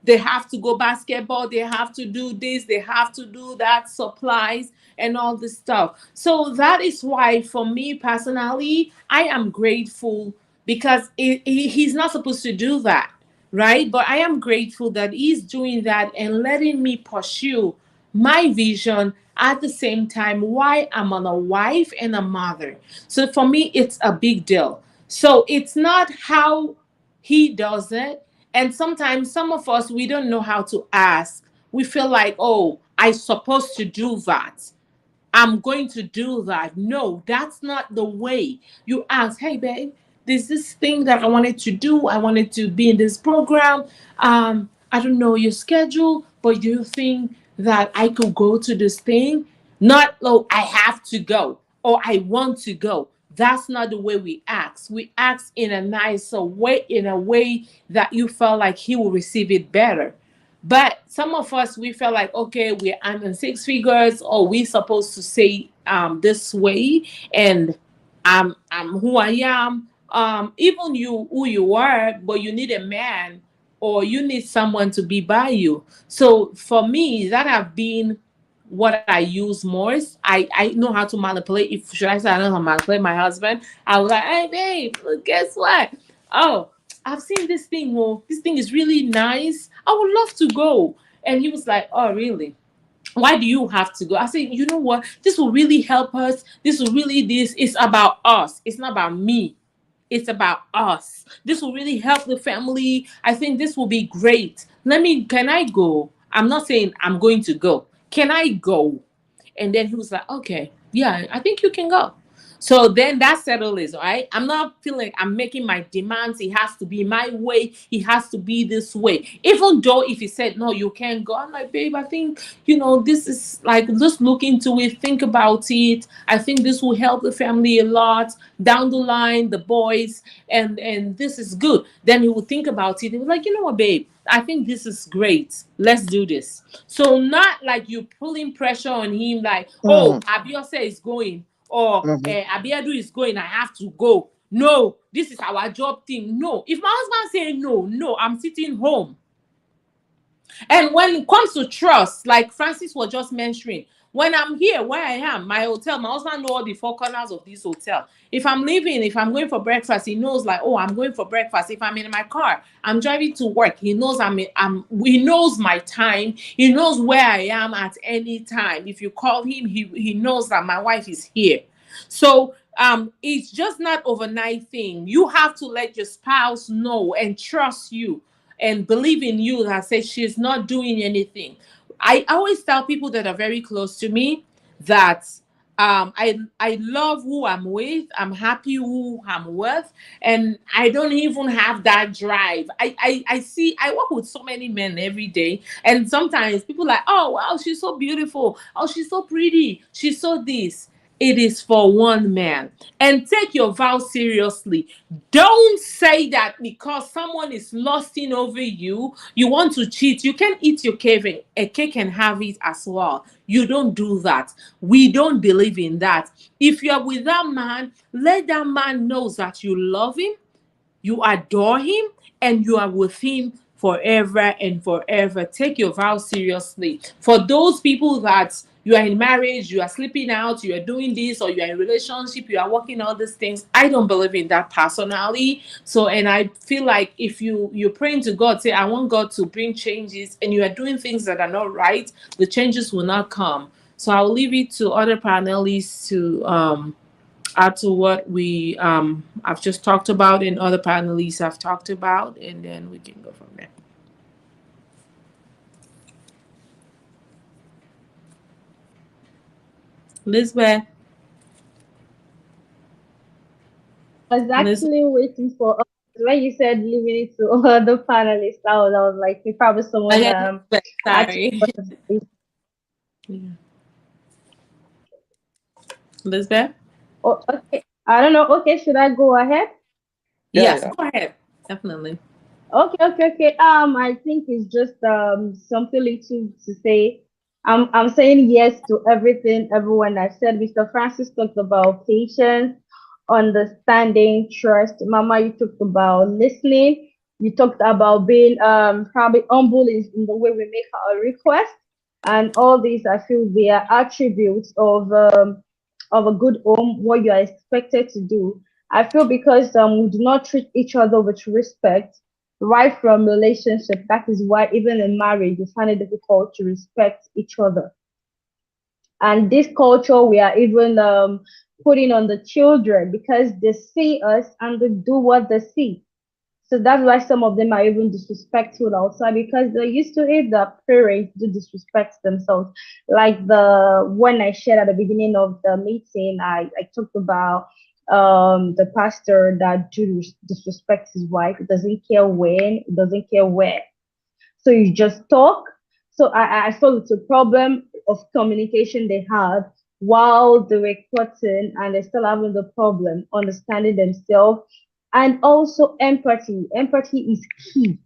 they have to go basketball, they have to do this, they have to do that, supplies and all this stuff. So that is why, for me personally, I am grateful, because he's not supposed to do that, right? But I am grateful that he's doing that and letting me pursue my vision at the same time while I'm on a wife and a mother. So for me, it's a big deal. So it's not how he does it. And sometimes some of us, we don't know how to ask. We feel like, oh, I'm supposed to do that. I'm going to do that. No, that's not the way. You ask, hey, babe, there's this thing that I wanted to do. I wanted to be in this program. I don't know your schedule, but do you think that I could go to this thing? Not, oh, I have to go or I want to go. That's not the way we ask. We ask in a nicer way, in a way that you felt like he will receive it better. But some of us, we felt like, okay, we're earning six figures, or we supposed to say this way, and I'm who I am. Even you, who you are, but you need a man, or you need someone to be by you. So for me, that have been what I use most. I know how to manipulate. If should I say I know how to manipulate my husband? I was like, hey babe, guess what? Oh, I've seen this thing. Oh, this thing is really nice. I would love to go. And he was like, oh, really? Why do you have to go? I said, you know what? This will really help us. This will really, this is about us. It's not about me. It's about us. This will really help the family. I think this will be great. Can I go? I'm not saying I'm going to go. Can I go? And then he was like, okay, yeah, I think you can go. So then that settled it, right? I'm not feeling I'm making my demands. It has to be my way. It has to be this way. Even though if he said, no, you can't go, I'm like, babe, I think, this is like, just look into it, think about it. I think this will help the family a lot down the line, the boys, and this is good. Then he would think about it. He was like, you know what, babe? I think this is great. Let's do this. So not like you pulling pressure on him, like, oh, Abiose is going, or Abiadu is going, I have to go. No, this is our job thing. No. If my husband say no, I'm sitting home. And when it comes to trust, like Francis was just mentioning, when I'm here, where I am, my hotel, my husband knows all the four corners of this hotel. If I'm leaving, if I'm going for breakfast, he knows like, oh, I'm going for breakfast. If I'm in my car, I'm driving to work. He knows he knows my time. He knows where I am at any time. If you call him, he knows that my wife is here. So it's just not overnight thing. You have to let your spouse know and trust you and believe in you that says she's not doing anything. I always tell people that are very close to me that I love who I'm with. I'm happy who I'm with, and I don't even have that drive. I work with so many men every day, and sometimes people are like, oh wow, she's so beautiful. Oh, she's so pretty. She's so this. it is for one man. And take your vow seriously. Don't say that because someone is lusting over you, you want to cheat. You can eat your cake and have it as well. You don't do that. We don't believe in that. If you're with that man, let that man know that you love him, you adore him, and you are with him forever and forever. Take your vow seriously. For those people that you are in marriage, you are sleeping out, you are doing this, or you are in relationship, you are working all these things, I don't believe in that personally. So, and I feel like if you're praying to God, say, I want God to bring changes, and you are doing things that are not right, the changes will not come. So I'll leave it to other panelists to add to what we I've just talked about and other panelists have talked about, and then we can go from there. Lisbeth. I was Lisbeth. actually waiting for when you said leaving it to other panelists. I was like, probably someone Lisbeth, actually. sorry. Yeah. Lisbeth. Oh, okay. I don't know. Okay, should I go ahead? Yes, Yeah. go ahead. Definitely. Okay. I think it's just something little to say. I'm saying yes to everything everyone has said. Mr. Francis talked about patience, understanding, trust. Mama, you talked about listening. You talked about being probably humble in the way we make our request, and all these I feel they are attributes of a good home. What you are expected to do. I feel because we do not treat each other with respect right from relationship. That is why even in marriage we find it difficult to respect each other. And this culture we are even putting on the children because they see us and they do what they see. So that's why some of them are even disrespectful outside because they're used to it. The parents do disrespect themselves. Like the one I shared at the beginning of the meeting, I talked about the pastor that do disrespects his wife. He doesn't care when, he doesn't care where. So you just talk. So I feel it's a problem of communication they had while they were cutting and they're still having the problem understanding themselves, and also empathy. Empathy is key.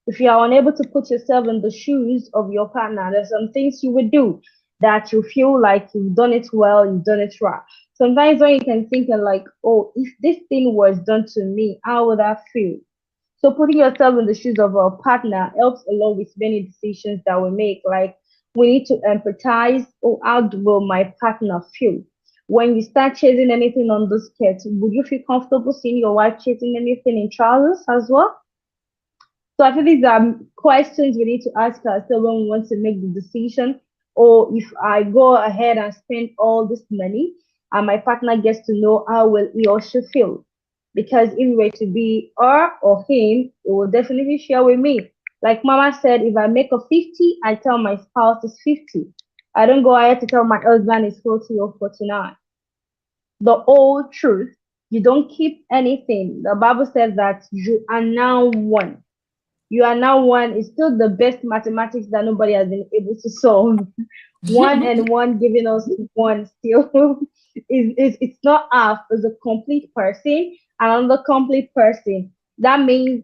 If you are unable to put yourself in the shoes of your partner, there's some things you would do that you feel like you've done it well, you've done it right. Sometimes when you can think and like, oh, if this thing was done to me, how would I feel? So putting yourself in the shoes of our partner helps a lot with many decisions that we make. Like we need to empathize. Oh, will my partner feel? When you start chasing anything on the skirt, would you feel comfortable seeing your wife chasing anything in trousers as well? So I think these are questions we need to ask ourselves when we want to make the decision. Or if I go ahead and spend all this money and my partner gets to know how will he or she feel. Because if it were to be her or him, it will definitely share with me. Like Mama said, if I make a 50, I tell my spouse it's 50. I don't go ahead to tell my husband it's 40 or 49. The whole truth. You don't keep anything. The Bible says that you are now one. You are now one is still the best mathematics that nobody has been able to solve. One and one giving us one still is it's not half, it's a complete person, another complete person. That means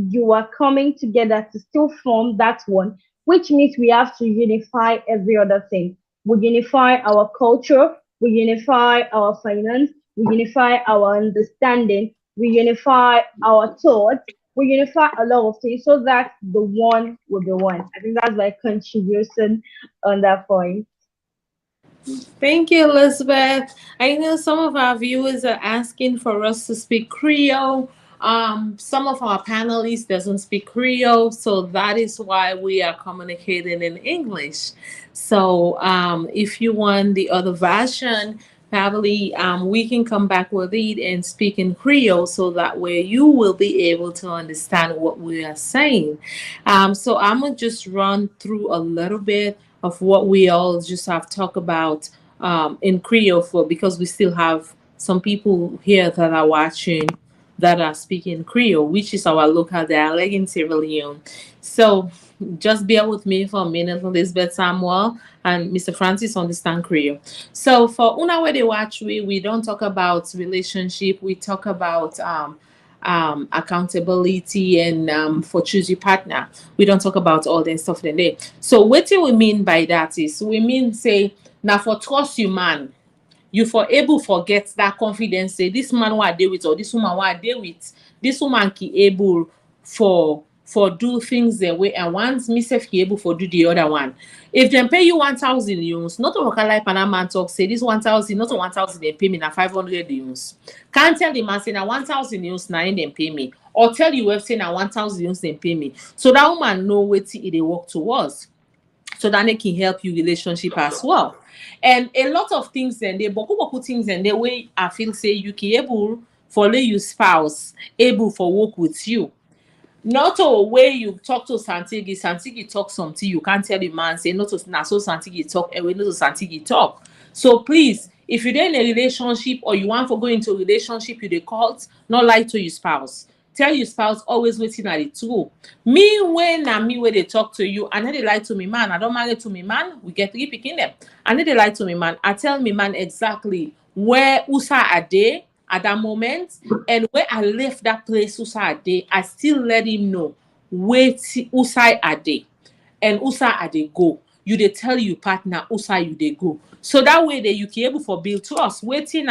you are coming together to still form that one, which means we have to unify every other thing. We unify our culture, we unify our finance, we unify our understanding, we unify our thoughts, we unify a lot of things so that the one will be one. I think that's my contribution on that point. Thank you, Elizabeth. I know some of our viewers are asking for us to speak Creole. Some of our panelists doesn't speak Creole, so that is why we are communicating in English. So if you want the other version, probably we can come back with it and speak in Creole, so that way you will be able to understand what we are saying. So I'm gonna just run through a little bit of what we all just have talked about in Creole for, because we still have some people here that are watching that are speaking Creole, which is our local dialect in Sierra Leone. So just bear with me for a minute, Elizabeth Samuel and Mr. Francis understand Creole. So for una where they watch, we don't talk about relationship. We talk about accountability and for choose your partner. We don't talk about all that stuff in there. So what do we mean by that is we mean say now for trust you man, you for able forget that confidence say this man what I deal with or this woman what I deal with, this woman ki able for do things the way and once myself ki able for do the other one. If they pay you 1,000 euros, not to work like Panama talk say this 1,000, not 1,000 they pay me na 500 euros. Can't tell the man say na 1,000 euros na they pay me, or tell you web say na 1,000 euros they pay me. So that woman know what they work towards. So that they can help you relationship as well. And a lot of things then they boku things and the way I feel say you can able for let your spouse able for work with you. Not a way you talk to Santigi talk something, you can't tell the man, say not to na so Santigi talk, and we know to Santigi talk. So please, if you're in a relationship or you want to go into a relationship, you the cult, not lie to your spouse. Tell your spouse always waiting at it too. Me when they talk to you, and then they lie to me, man. I don't marry to me, man. We get 3 picking them. And then they lie to me, man. I tell me, man, exactly where Usa are they at that moment, and where I left that place Usa are they, I still let him know where Usa are they and Usa are they go. You they tell you partner Usa you they go. So that way that you can able for build trust. Waiting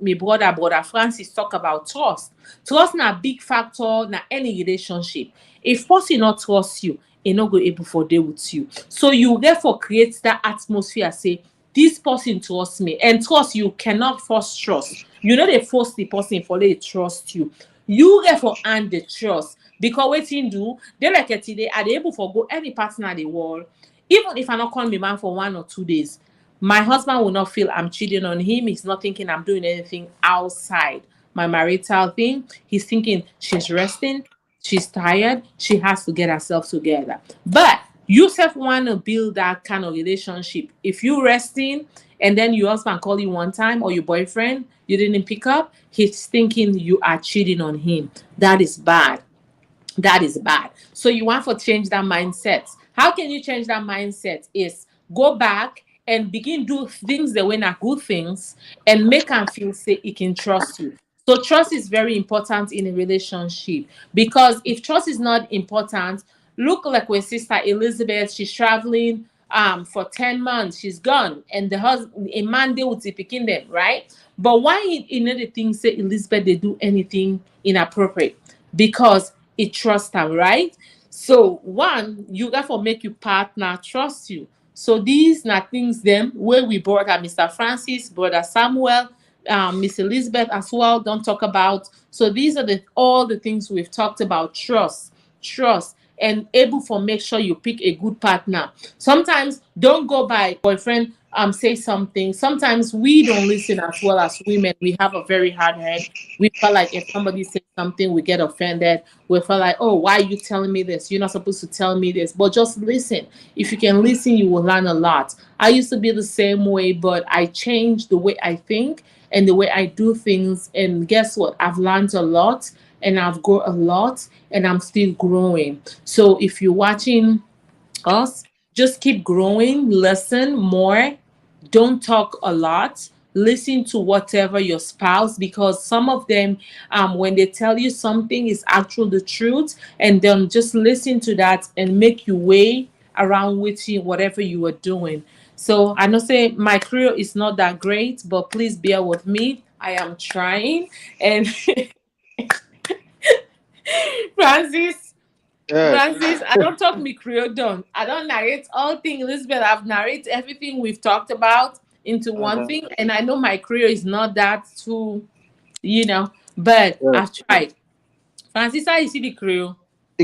me brother Francis talk about trust. Trust na big factor na any relationship. If person not trust you, he not go able for deal with you. So you therefore create that atmosphere. Say this person trusts me, and trust you cannot force trust. You know they force the person for they trust you. You therefore earn the trust because waiting do they like it today are they able for go any partner in the world. Even if I not call me man for 1 or 2 days, my husband will not feel I'm cheating on him. He's not thinking I'm doing anything outside my marital thing. He's thinking she's resting, she's tired, she has to get herself together. But you self want to build that kind of relationship. If you resting and then your husband call you one time or your boyfriend, you didn't pick up, he's thinking you are cheating on him. That is bad. That is bad. So you want to change that mindset. How can you change that mindset? Is go back and begin do things the way not good things and make him feel say he can trust you. So trust is very important in a relationship because if trust is not important, look like with sister Elizabeth, she's traveling for 10 months, she's gone, and the husband a man deal with the picking them, right? But why in the things say Elizabeth they do anything inappropriate? Because it trusts her, right? So one, you therefore make your partner trust you. So these are things them where we brought up Mr. Francis, Brother Samuel, Miss Elizabeth as well. Don't talk about. So these are all the things we've talked about. Trust, and able for make sure you pick a good partner. Sometimes don't go by boyfriend say something. Sometimes we don't listen as well as women. We have a very hard head. We feel like if somebody says something, we get offended. We feel like, oh, why are you telling me this? You're not supposed to tell me this. But just listen. If you can listen, you will learn a lot. I used to be the same way, but I changed the way I think and the way I do things. And guess what? I've learned a lot and I've grown a lot and I'm still growing. So if you're watching us, just keep growing, listen more, don't talk a lot, listen to whatever your spouse, because some of them when they tell you something is actually the truth, and then just listen to that and make your way around with you whatever you are doing. So I know say my career is not that great, but please bear with me. I am trying. And Francis, I don't talk me Creole done. I don't narrate all things, Elizabeth. I've narrated everything we've talked about into one thing, and I know my career is not that too, but I've tried. Francis, how you see the Creole?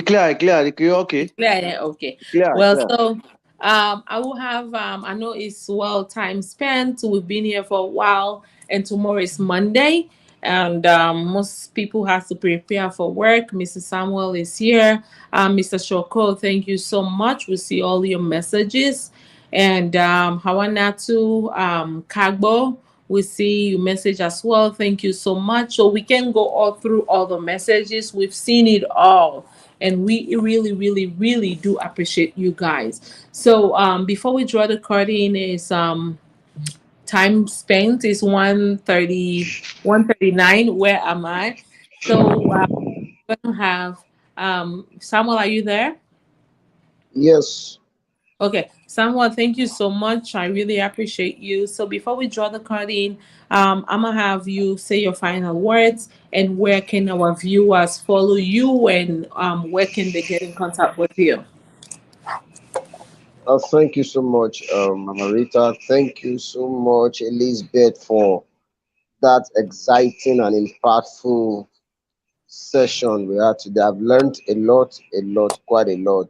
Clear, the Creole, okay. Clear, yeah, okay. Clear, well, clear. So I will have I know it's well time spent. We've been here for a while, and tomorrow is Monday. And most people have to prepare for work. Mr. Samuel is here. Mr. Shoko, thank you so much. We see all your messages. And Hawanatu Kagbo, we see your message as well. Thank you so much. So we can go all through all the messages. We've seen it all. and we really do appreciate you guys. So before we draw the curtain, is time spent is 1:30, 1:39. Where am I? So we're gonna have Samuel, are you there? Yes. Okay, Samuel, thank you so much. I really appreciate you. So before we draw the curtain, I'm gonna have you say your final words and where can our viewers follow you, and where can they get in contact with you? Thank you so much, Mama Rita. Thank you so much, Elizabeth, for that exciting and impactful session we had today. I've learned a lot, quite a lot.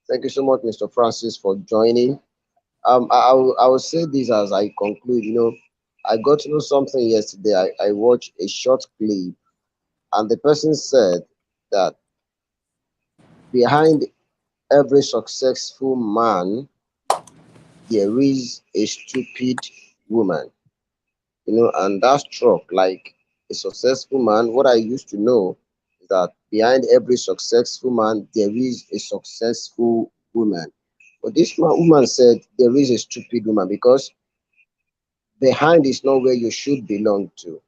Thank you so much, Mr. Francis, for joining. I will say this as I conclude. I got to know something yesterday. I watched a short clip, and the person said that behind every successful man, there is a stupid woman. And that struck like a successful man. What I used to know is that behind every successful man, there is a successful woman. But this woman said there is a stupid woman because behind is not where you should belong to.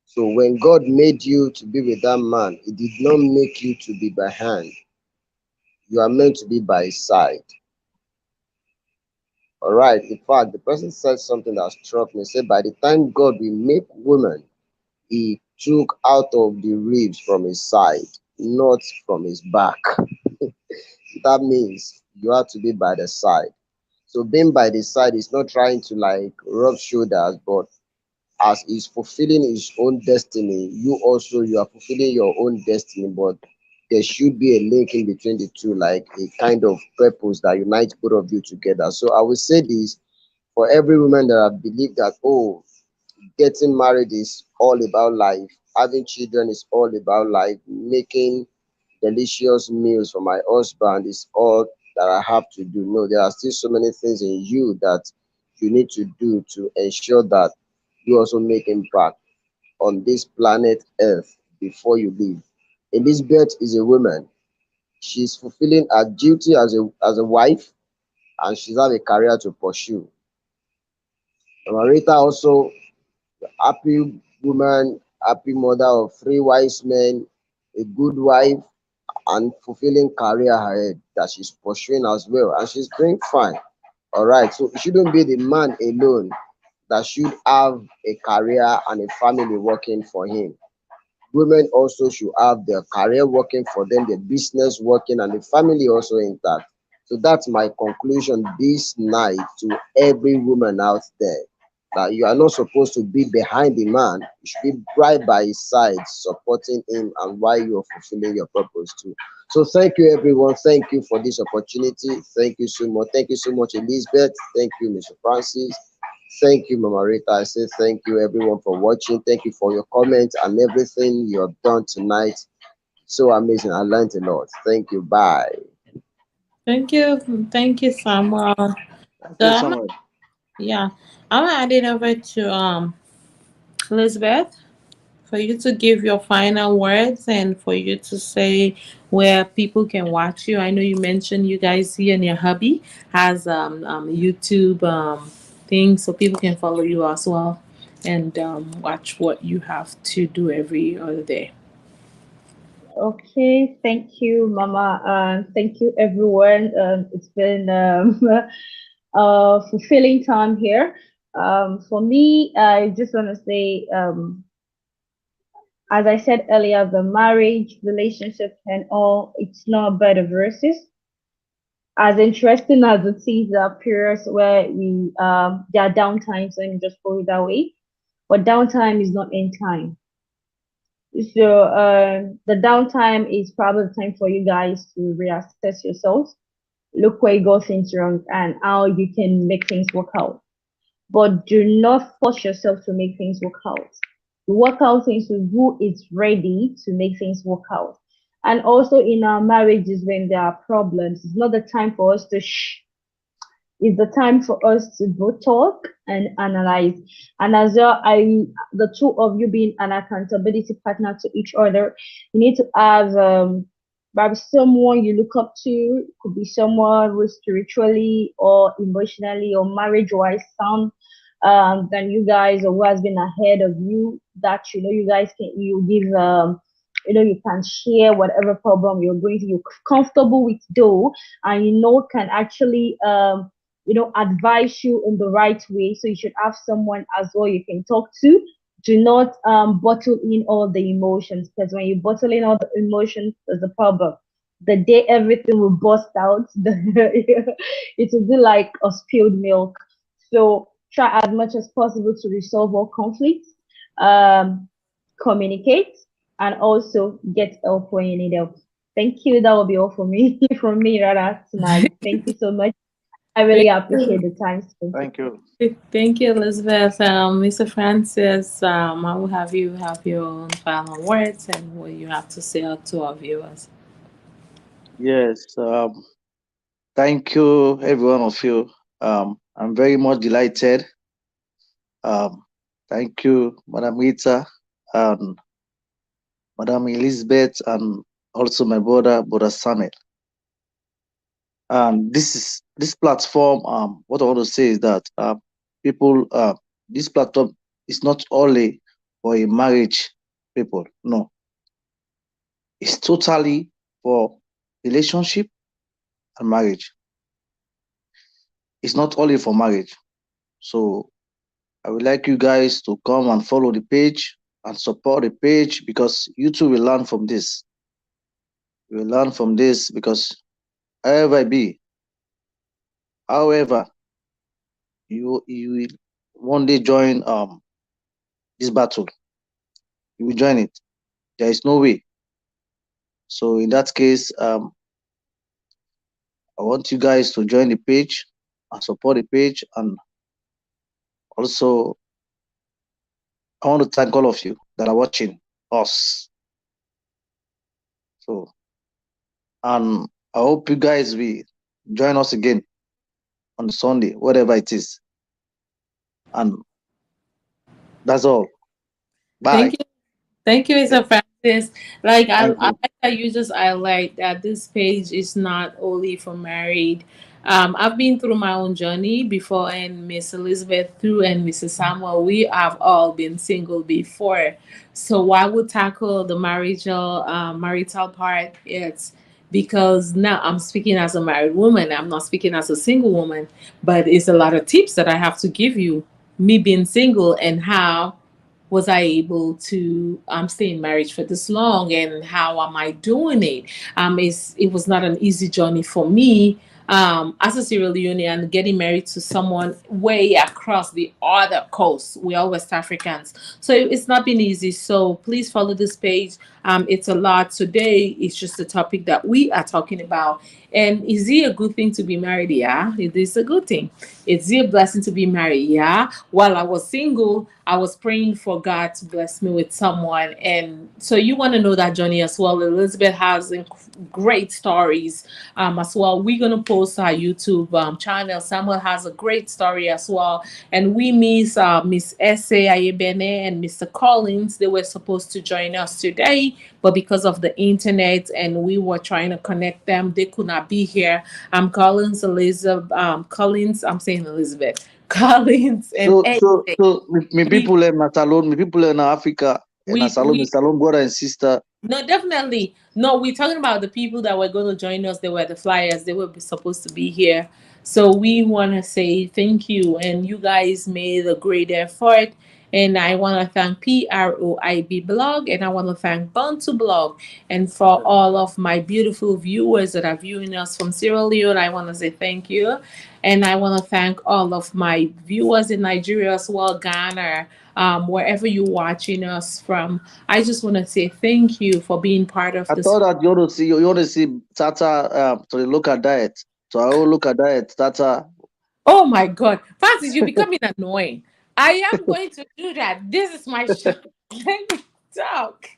So when God made you to be with that man, He did not make you to be behind. You are meant to be by his side. All right. In fact, the person said something that struck me. He said, by the time God will make woman, He took out of the ribs from his side, not from his back. That means you have to be by the side. So being by the side is not trying to like rub shoulders, but as he's fulfilling his own destiny, you are fulfilling your own destiny, but there should be a link in between the two, like a kind of purpose that unites both of you together. So I will say this for every woman that have believed that, oh, getting married is all about life, having children is all about life, making delicious meals for my husband is all that I have to do. No, there are still so many things in you that you need to do to ensure that you also make impact on this planet Earth before you leave. Elizabeth is a woman. She's fulfilling her duty as a wife, and she's have a career to pursue. Marita also happy woman, happy mother of three wise men, a good wife, and fulfilling career ahead that she's pursuing as well, and she's doing fine. All right, so it shouldn't be the man alone that should have a career and a family working for him. Women also should have their career working for them, their business working, and the family also intact. So that's my conclusion this night to every woman out there, that you are not supposed to be behind the man. You should be right by his side, supporting him, and while you're fulfilling your purpose too. So thank you, everyone. Thank you for this opportunity. Thank you so much. Thank you so much, Elizabeth. Thank you, Mr. Francis. Thank you, Mama Rita. I say thank you, everyone, for watching. Thank you for your comments and everything you have done tonight. So amazing. I learned a lot. Thank you. Bye. Thank you, Samuel. Thank So you so much. yeah, I'm gonna hand it over to Elizabeth for you to give your final words and for you to say where people can watch you. I know you mentioned you guys here and your hubby has YouTube thing, so people can follow you as well and watch what you have to do every other day. Okay, thank you, Mama, and thank you, everyone. It's been a fulfilling time here. For me, I just want to say, as I said earlier, the marriage, relationship, and all, it's not a bed of roses. As interesting as it is, there are periods where there are downtimes, and just put it that way. But downtime is not end time. So the downtime is probably the time for you guys to reassess yourselves, look where you got things wrong, and how you can make things work out. But do not force yourself to make things work out. Work out things with who is ready to make things work out. And also in our marriages, when there are problems, it's not the time for us to shh. It's the time for us to go talk and analyze. And as well, the two of you being an accountability partner to each other, you need to have But someone you look up to, could be someone who's spiritually or emotionally or marriage-wise sound than you guys, or who has been ahead of you, that you guys can you give you can share whatever problem you're going to, you're comfortable with though, and can actually advise you in the right way. So you should have someone as well you can talk to. Do not bottle in all the emotions, because when you bottle in all the emotions, there's a problem. The day everything will burst out, it will be like a spilled milk. So try as much as possible to resolve all conflicts, um, communicate, and also get help when you need help. Thank you. That will be all for me from me rather tonight. Thank you so much. I really Thank appreciate the time spent. Thank you. you. Thank you, Elizabeth. Mr. Francis, I will have you have your own final words and what you have to say to our viewers. Yes. Thank you, every one of you. I'm very much delighted. Thank you, Madam Rita and Madam Elizabeth, and also my brother Samuel. And this platform. What I want to say is that people, this platform is not only for a marriage people. No, it's totally for relationship and marriage. It's not only for marriage. So I would like you guys to come and follow the page and support the page, because you too will learn from this. You will learn from this, because however it be, however, you will one day join this battle. You will join it. There is no way. So in that case, I want you guys to join the page and support the page. And also, I want to thank all of you that are watching us. So, and I hope you guys will join us again on Sunday, whatever it is. And that's all. Bye. Thank you. Thank you, Mr. Francis. Like Thank I you. like that you just highlight that this page is not only for married. I've been through my own journey before, and Miss Elizabeth through, and Mrs. Samuel. We have all been single before, so why would tackle the marital part? It's because now I'm speaking as a married woman. I'm not speaking as a single woman, but it's a lot of tips that I have to give you. Me being single and how was I able to stay in marriage for this long, and how am I doing it? It was not an easy journey for me as a Sierra Leonean getting married to someone way across the other coast. We're all West Africans, so it's not been easy. So please follow this page. It's a lot today. It's just a topic that we are talking about. And is it a good thing to be married? Yeah, it is a good thing. It's a blessing to be married. Yeah. While I was single, I was praying for God to bless me with someone. And so you want to know that journey as well. Elizabeth has great stories as well. We're going to post our YouTube channel. Samuel has a great story as well. And we miss Miss Ese Ayebene and Mr. Collins. They were supposed to join us today, but because of the internet and we were trying to connect them, they could not be here. Collins, Elizabeth, Collins, I'm saying Elizabeth, Collins, and So me we people in Salon, me people in Africa, in we me we Salon brother and sister. no, definitely. No, we're talking about the people that were going to join us. They were the flyers. They were supposed to be here. So we want to say thank you. And you guys made a great effort. And I want to thank PROIB Blog, and I want to thank Bantu Blog. And for all of my beautiful viewers that are viewing us from Sierra Leone, I want to say thank you. And I want to thank all of my viewers in Nigeria as well, Ghana, wherever you're watching us from. I just want to say thank you for being part of I this. thought that you want to see Tata to the local diet. So I will look at diet, Tata. Oh my God, Francis, you're becoming annoying. I am going to do that. This is my show. Let me talk.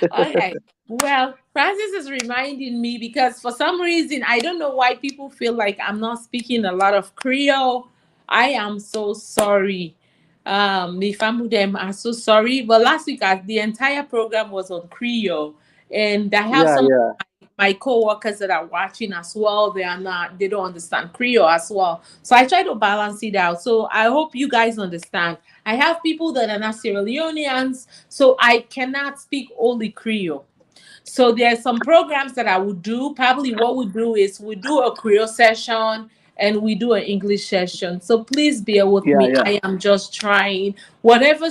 Okay. Well, Francis is reminding me because for some reason, I don't know why people feel like I'm not speaking a lot of Creole. I am so sorry. The family them are so sorry. But last week, the entire program was on Creole, and I have Yeah, some yeah. my co-workers that are watching as well, they don't understand Creole as well. So I try to balance it out. So I hope you guys understand. I have people that are not Sierra Leoneans, so I cannot speak only Creole. So there's some programs that I would do. Probably what we do is we do a Creole session and we do an English session. So please bear with me. Yeah. I am just trying whatever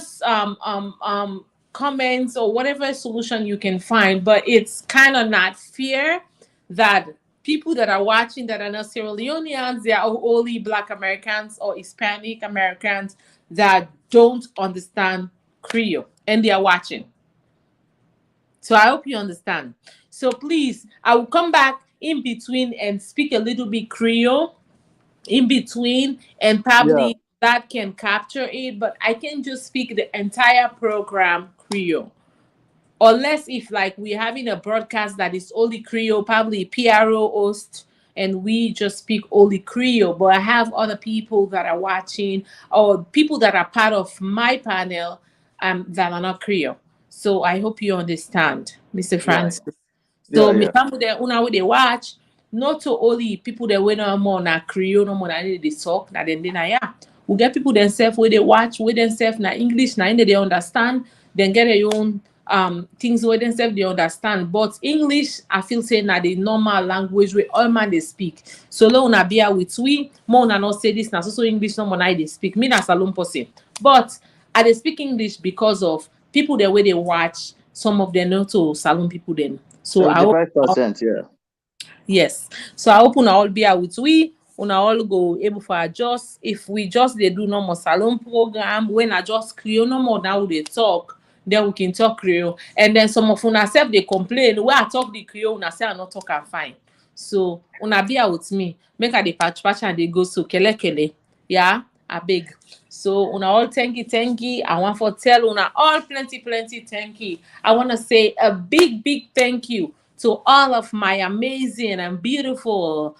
comments or whatever solution you can find, but it's kind of not fair that people that are watching that are not Sierra Leoneans, they are only Black Americans or Hispanic Americans that don't understand Creole and they are watching. So I hope you understand. So please, I will come back in between and speak a little bit Creole in between, and probably that can capture it, but I can just speak the entire program Creole. Unless if like we're having a broadcast that is only Creole, probably PRO host, and we just speak only Creole. But I have other people that are watching or people that are part of my panel that are not Creole. So I hope you understand, Mr. Francis. So me come with the una with the watch, not to only people that we no more na Creole, no more na they talk, na then yeah. We get people themselves where they watch, with themselves na English, na they understand, then get their own things where themselves they understand. But English, I feel say na the normal language where all man they speak. So lo una be with we, more una not say this na so English no more na they speak. Me na salon person. But I they speak English because of people the way they watch, some of them not to salon people then. So 75%, yeah. Yes. So I hope una all be with we. Una all go able for adjust. If we just they do normal salon program, when I just Creole no more now they talk, then we can talk Creole. And then some of una self they complain. Where I talk the Creole, una say I not talk and fine. So una be with me. Make a the patch and they go so kele. Yeah, I beg. So una all thank you. I want for tell una all plenty thank you. I want to say a big thank you to all of my amazing and beautiful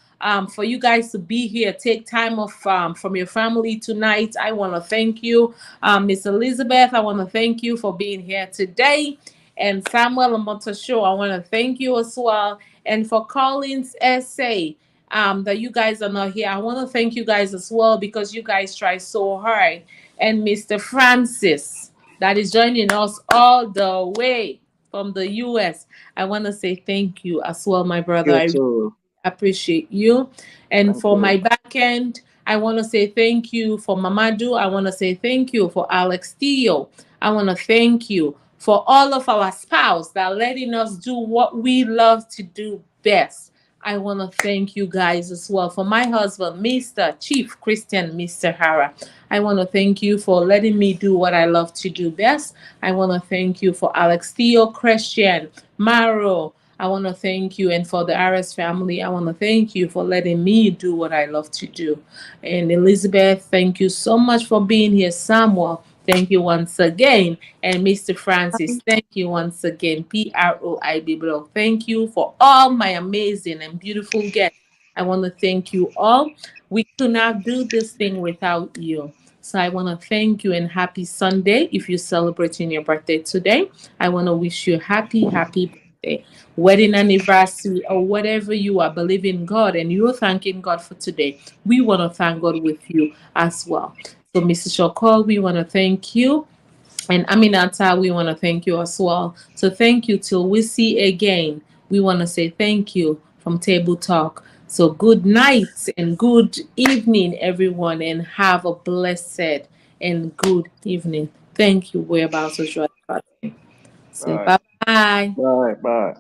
for you guys to be here. Take time off from your family tonight. I want to thank you, Miss Elizabeth. I want to thank you for being here today. And Samuel Montesho, I want to thank you as well. And for Collins SA, that you guys are not here, I want to thank you guys as well because you guys try so hard. And Mr. Francis, that is joining us all the way from the US. I want to say thank you as well, my brother. I really appreciate you. And for my back end, I want to say thank you for Mamadou. I want to say thank you for Alex Theo. I want to thank you for all of our spouse that are letting us do what we love to do best. I want to thank you guys as well. For my husband, Mr. Chief Christian, Mr. Hara, I want to thank you for letting me do what I love to do best. I want to thank you for Alex Theo, Christian, Maro. I want to thank you. And for the RS family, I want to thank you for letting me do what I love to do. And Elizabeth, thank you so much for being here. Samuel, thank you once again. And Mr. Francis, thank you once again. PROIB blog. Thank you for all my amazing and beautiful guests. I want to thank you all. We could not do this thing without you. So I want to thank you and happy Sunday. If you're celebrating your birthday today, I want to wish you happy birthday, wedding anniversary, or whatever you are believing God and you're thanking God for today. We want to thank God with you as well. So, Mrs. Shokol, we want to thank you. And Aminata, we want to thank you as well. So thank you till we see again. We want to say thank you from Table Talk. So good night and good evening, everyone, and have a blessed and good evening. Thank you. We're about to join. So bye-bye. Bye.